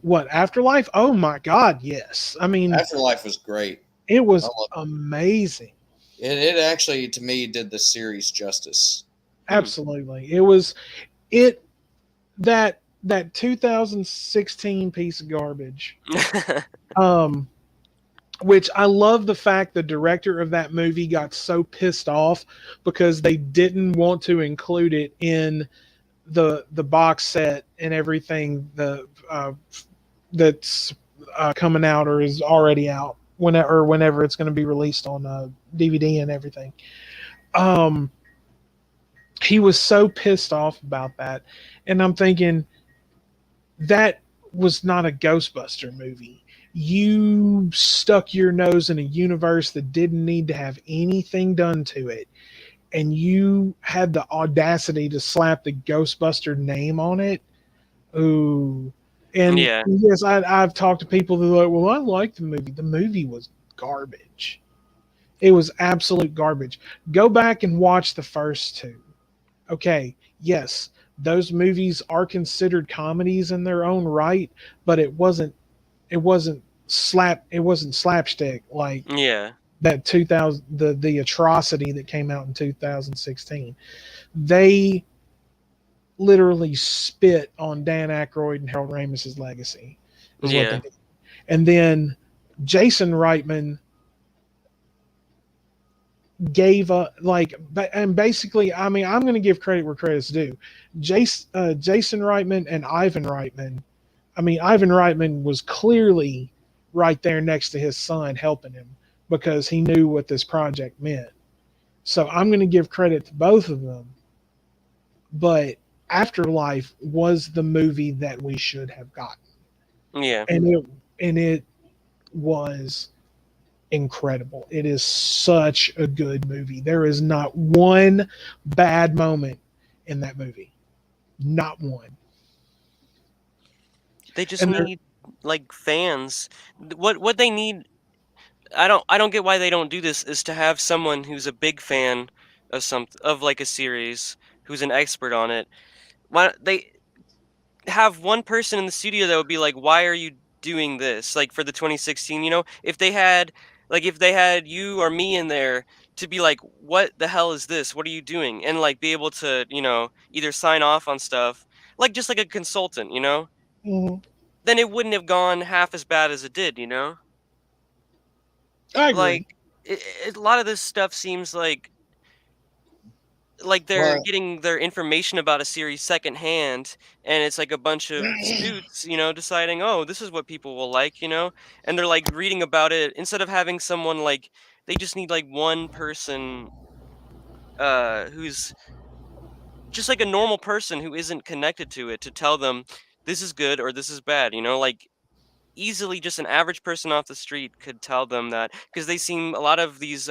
what Afterlife? Oh my God, yes. I mean, Afterlife was great. it I was love amazing. it actually, to me, did the series justice. Absolutely, it was it that 2016 piece of garbage. Um, which I love the fact the director of that movie got so pissed off because they didn't want to include it in the box set and everything that's coming out or is already out whenever it's going to be released on DVD and everything. Um, he was so pissed off about that, and I'm thinking that was not a Ghostbuster movie. You stuck your nose in a universe that didn't need to have anything done to it, and you had the audacity to slap the Ghostbuster name on it. Ooh. And Yeah. yes, I've talked to people that are like, well, I like the movie. The movie was garbage. It was absolute garbage. Go back and watch the first two. Okay, yes, those movies are considered comedies in their own right, but it wasn't slapstick like Yeah. that 2000 the atrocity that came out in 2016. They literally spit on Dan Aykroyd and Harold Ramis's legacy is what they Yeah. did. And then Jason Reitman gave up and basically, I mean, I'm going to give credit where credit's due. Jason Reitman and Ivan Reitman, I mean, Ivan Reitman was clearly right there next to his son helping him because he knew what this project meant. So I'm going to give credit to both of them. But Afterlife was the movie that we should have gotten. Yeah. And it was incredible. It is such a good movie. There is not one bad moment in that movie. Not one. They just And there need like fans. What they need, I don't get why they don't do this, is to have someone who's a big fan of like a series, who's an expert on it. Why they have one person in the studio that would be like, "Why are you doing this?" Like for the 2016, if they had you or me in there to be like, "What the hell is this? What are you doing?" And like be able to, either sign off on stuff, like just like a consultant, Mhm. then it wouldn't have gone half as bad as it did. I Like agree. a lot of this stuff seems like they're Well, getting their information about a series secondhand, and it's like a bunch of suits, deciding, oh, this is what people will like, and they're like reading about it instead of having someone like they just need like one person who's just like a normal person who isn't connected to it to tell them this is good or this is bad, like easily just an average person off the street could tell them that because they seem a lot of these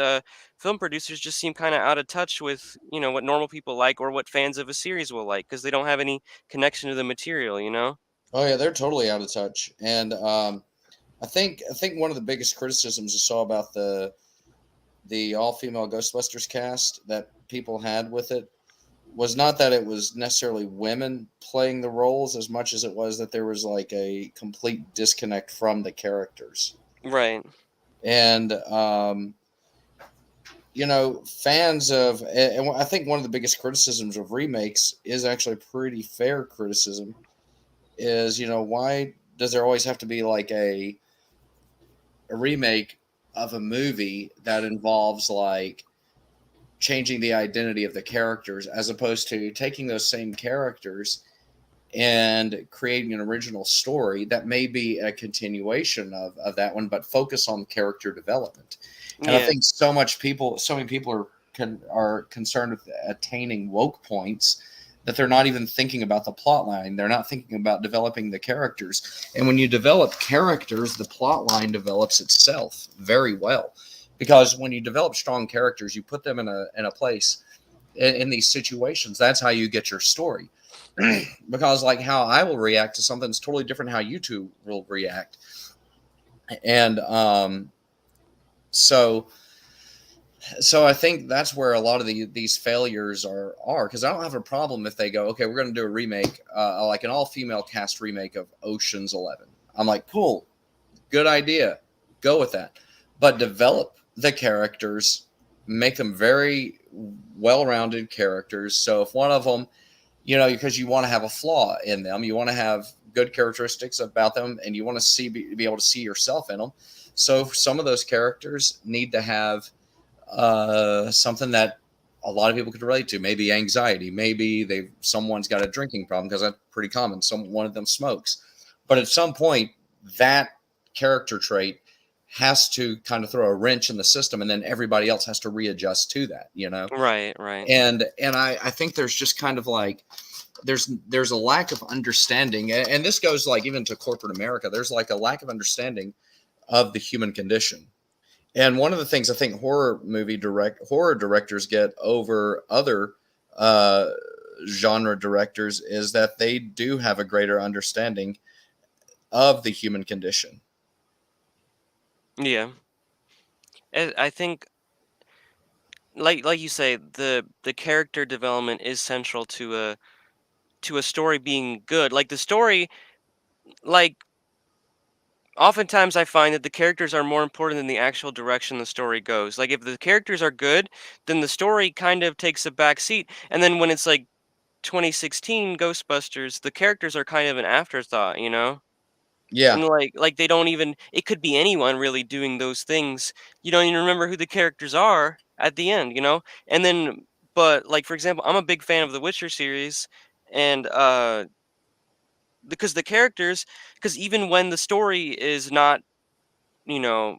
film producers just seem kind of out of touch with what normal people like or what fans of a series will like because they don't have any connection to the material. oh yeah, they're totally out of touch. And I think one of the biggest criticisms I saw about the all female Ghostbusters cast that people had with it was not that it was necessarily women playing the roles as much as it was that there was like a complete disconnect from the characters. Right. And fans of, and I think one of the biggest criticisms of remakes is actually a pretty fair criticism, is why does there always have to be like a remake of a movie that involves like changing the identity of the characters as opposed to taking those same characters and creating an original story that may be a continuation of that one, but focus on character development. And I Yeah. think so many people are concerned with attaining woke points that they're not even thinking about the plot line. They're not thinking about developing the characters. And when you develop characters, the plot line develops itself very well. Because when you develop strong characters, you put them in a place in these situations. That's how you get your story. Because like how I will react to something is totally different how you two will react. And so I think that's where a lot of these failures are because I don't have a problem if they go, okay, we're going to do a remake, like an all female cast remake of Ocean's 11. I'm like, cool, good idea, go with that, but develop the characters, make them very well-rounded characters. So if one of them, because you want to have a flaw in them, you want to have good characteristics about them, and you want to be able to see yourself in them. So some of those characters need to have something that a lot of people could relate to. Maybe anxiety. Maybe someone's got a drinking problem because that's pretty common. One of them smokes. But at some point, that character trait has to kind of throw a wrench in the system, and then everybody else has to readjust to that. Right. Right. And I think there's just kind of like there's a lack of understanding, and this goes like even to corporate America. There's like a lack of understanding of the human condition. And one of the things I think horror directors get over other genre directors is that they do have a greater understanding of the human condition. Yeah. I think like you say, the character development is central to to a story being good. Like the story, like oftentimes I find that the characters are more important than the actual direction the story goes. Like if the characters are good, then the story kind of takes a back seat. And then when it's like 2016 Ghostbusters, the characters are kind of an afterthought, you know? Yeah. And like they don't even it could be anyone really doing those things. You don't even remember who the characters are at the end, you know? And then but like for example, I'm a big fan of the Witcher series and because the characters because even when the story is not, you know,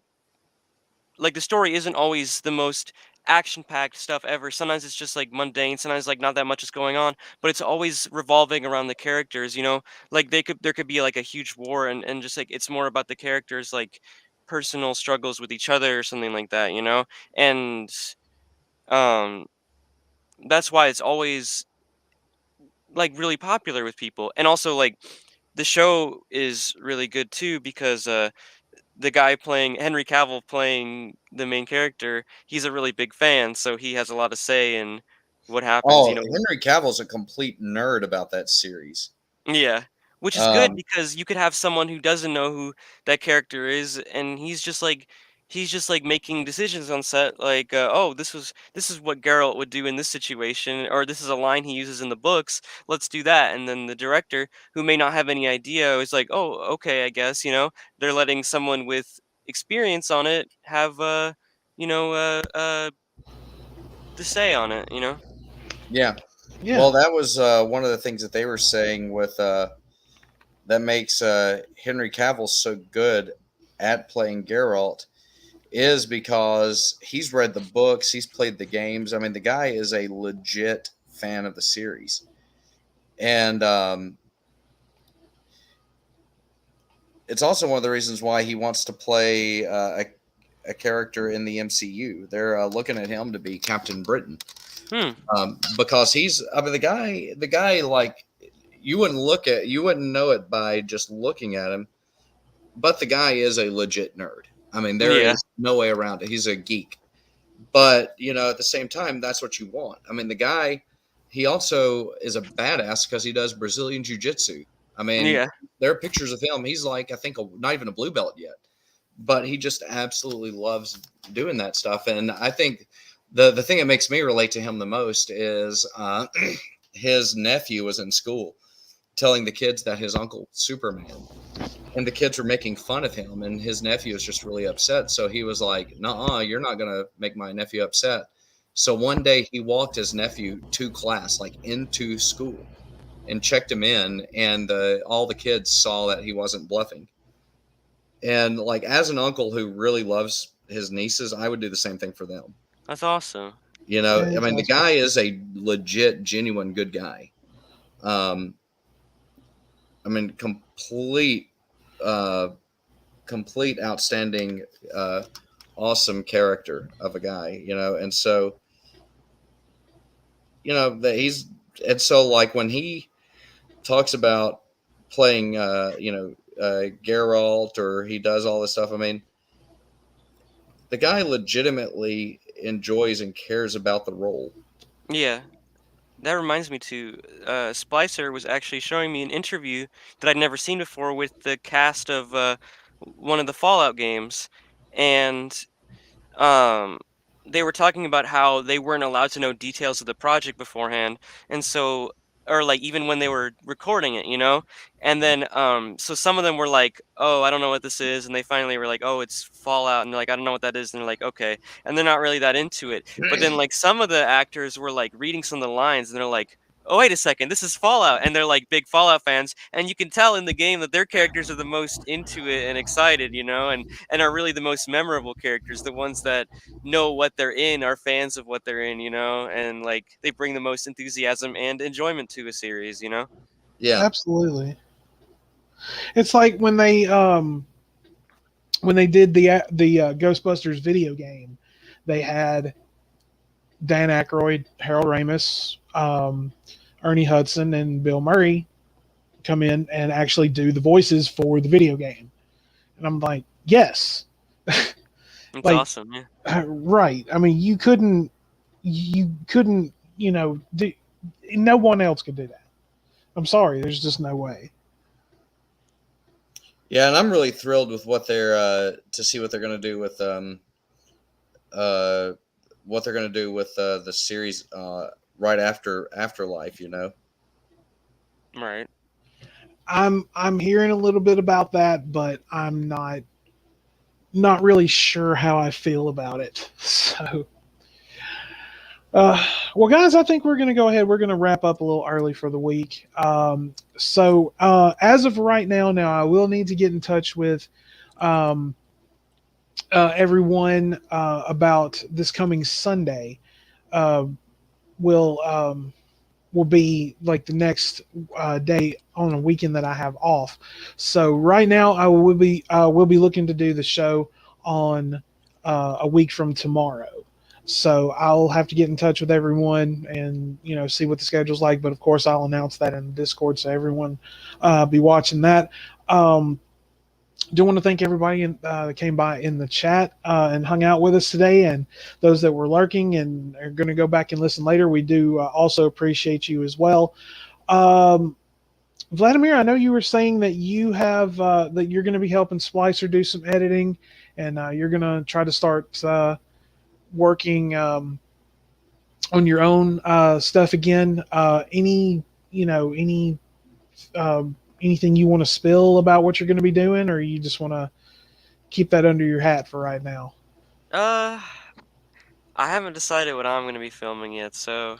like the story isn't always the most action-packed stuff ever. Sometimes it's just like mundane, sometimes like not that much is going on, but it's always revolving around the characters, you know? Like there could be like a huge war and just like it's more about the characters like personal struggles with each other or something like that, you know? And um that's why it's always like really popular with people. And also like the show is really good too because the guy playing Henry Cavill playing the main character, he's a really big fan, so he has a lot of say in what happens, you Oh, know. Henry Cavill's a complete nerd about that series. Yeah, which is good Um, because you could have someone who doesn't know who that character is, and he's just like making decisions on set, like, oh, this is what Geralt would do in this situation, or this is a line he uses in the books. Let's do that, and then the director, who may not have any idea, is like, oh, okay, I guess you know they're letting someone with experience on it have you know the say on it, you know. yeah. Yeah. Well, that was one of the things that they were saying with that makes Henry Cavill so good at playing Geralt is because he's read the books, he's played the games. I mean, the guy is a legit fan of the series, and it's also one of the reasons why he wants to play a character in the MCU. They're looking at him to be Captain Britain Hmm. because he's. I mean, the guy, like you wouldn't know it by just looking at him, but the guy is a legit nerd. I mean, there Yeah. is no way around it. He's a geek, but at the same time, that's what you want. I mean, the guy, he also is a badass because he does Brazilian jiu-jitsu. I mean, Yeah. there are pictures of him. He's like, I think, not even a blue belt yet, but he just absolutely loves doing that stuff. And I think the thing that makes me relate to him the most is his nephew was in school telling the kids that his uncle Superman, and the kids were making fun of him, and his nephew was just really upset. So he was like, "Nuh-uh, you're not gonna make my nephew upset." So one day he walked his nephew to class, like into school, and checked him in, and all the kids saw that he wasn't bluffing. And like as an uncle who really loves his nieces, I would do the same thing for them. That's awesome. Yeah, I it's mean, the awesome. guy is a legit, genuine good guy. Um, I mean, uh, complete outstanding awesome character of a guy, and so that he's and so like when he talks about playing Geralt, or he does all this stuff, I mean, the guy legitimately enjoys and cares about the role. Yeah. That reminds me to Splicer was actually showing me an interview that I'd never seen before with the cast of one of the Fallout games, and um, they were talking about how they weren't allowed to know details of the project beforehand, and so, or like even when they were recording it, you know, and then so some of them were like, "Oh, I don't know what this is," and they finally were like, "Oh, it's Fallout," and they're like, "I don't know what that is," and they're like, "Okay," and they're not really that into it. But then like some of the actors were like reading some of the lines, and they're like, "Oh, wait a second, this is Fallout," and they're like big Fallout fans, and you can tell in the game that their characters are the most into it and excited, you know, and are really the most memorable characters, the ones that know what they're in, are fans of what they're in, you know, and like they bring the most enthusiasm and enjoyment to a series, you know. Yeah. Absolutely. It's like when they did the Ghostbusters video game, they had Dan Aykroyd, Harold Ramis, Ernie Hudson, and Bill Murray come in and actually do the voices for the video game. And I'm like, yes, It's like awesome, yeah. right. I mean, you couldn't, no one else could do that. I'm sorry, there's just no way. Yeah, and I'm really thrilled with what they're to see what they're going to do with the series right after Afterlife. You know. Right. I'm hearing a little bit about that, but I'm not really sure how I feel about it. So, well, guys, I think we're going to go ahead. We're going to wrap up a little early for the week. As of right now, I will need to get in touch with um, everyone about this coming Sunday. Uh, will will be like the next day on a weekend that I have off. So right now I will be looking to do the show on a week from tomorrow. So I'll have to get in touch with everyone and see what the schedule's like. But of course I'll announce that in the Discord so everyone be watching that. Do want to thank everybody that came by in the chat and hung out with us today, and those that were lurking and are going to go back and listen later. We do also appreciate you as well. Vladimir, I know you were saying that you have that you're going to be helping Splicer do some editing, and you're going to try to start working on your own stuff again. Any anything you want to spill about what you're going to be doing, or you just want to keep that under your hat for right now? I haven't decided what I'm gonna be filming yet, so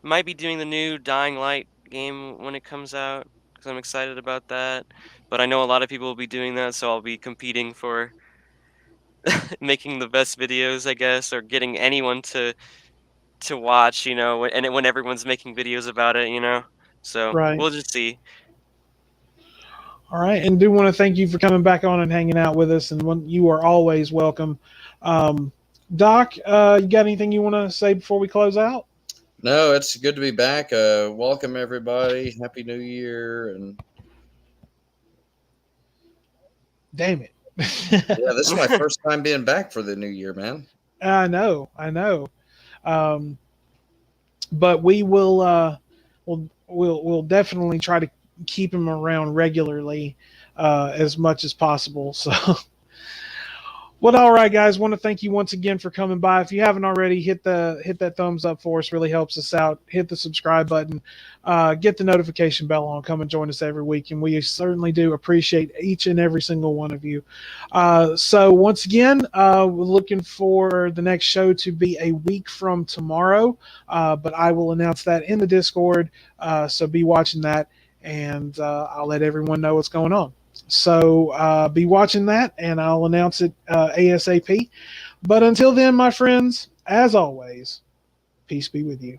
might be doing the new Dying Light game when it comes out because I'm excited about that. But I know a lot of people will be doing that, so I'll be competing for making the best videos, I guess, or getting anyone to watch, when everyone's making videos about it. So Right. we'll just see. All right, and do want to thank you for coming back on and hanging out with us, and you are always welcome. Doc, you got anything you want to say before we close out? No, it's good to be back. Welcome everybody. Happy New Year. And Damn it. yeah, this is my first time being back for the new year, man. I know. But we will we'll definitely try to keep him around regularly as much as possible. So well, all right, guys. Want to thank you once again for coming by. If you haven't already, hit that thumbs up for us. Really helps us out. Hit the subscribe button. Get the notification bell on. Come and join us every week, and we certainly do appreciate each and every single one of you. So once again, we're looking for the next show to be a week from tomorrow, but I will announce that in the Discord. So be watching that, and I'll let everyone know what's going on. So be watching that, and I'll announce it ASAP. But until then, my friends, as always, peace be with you.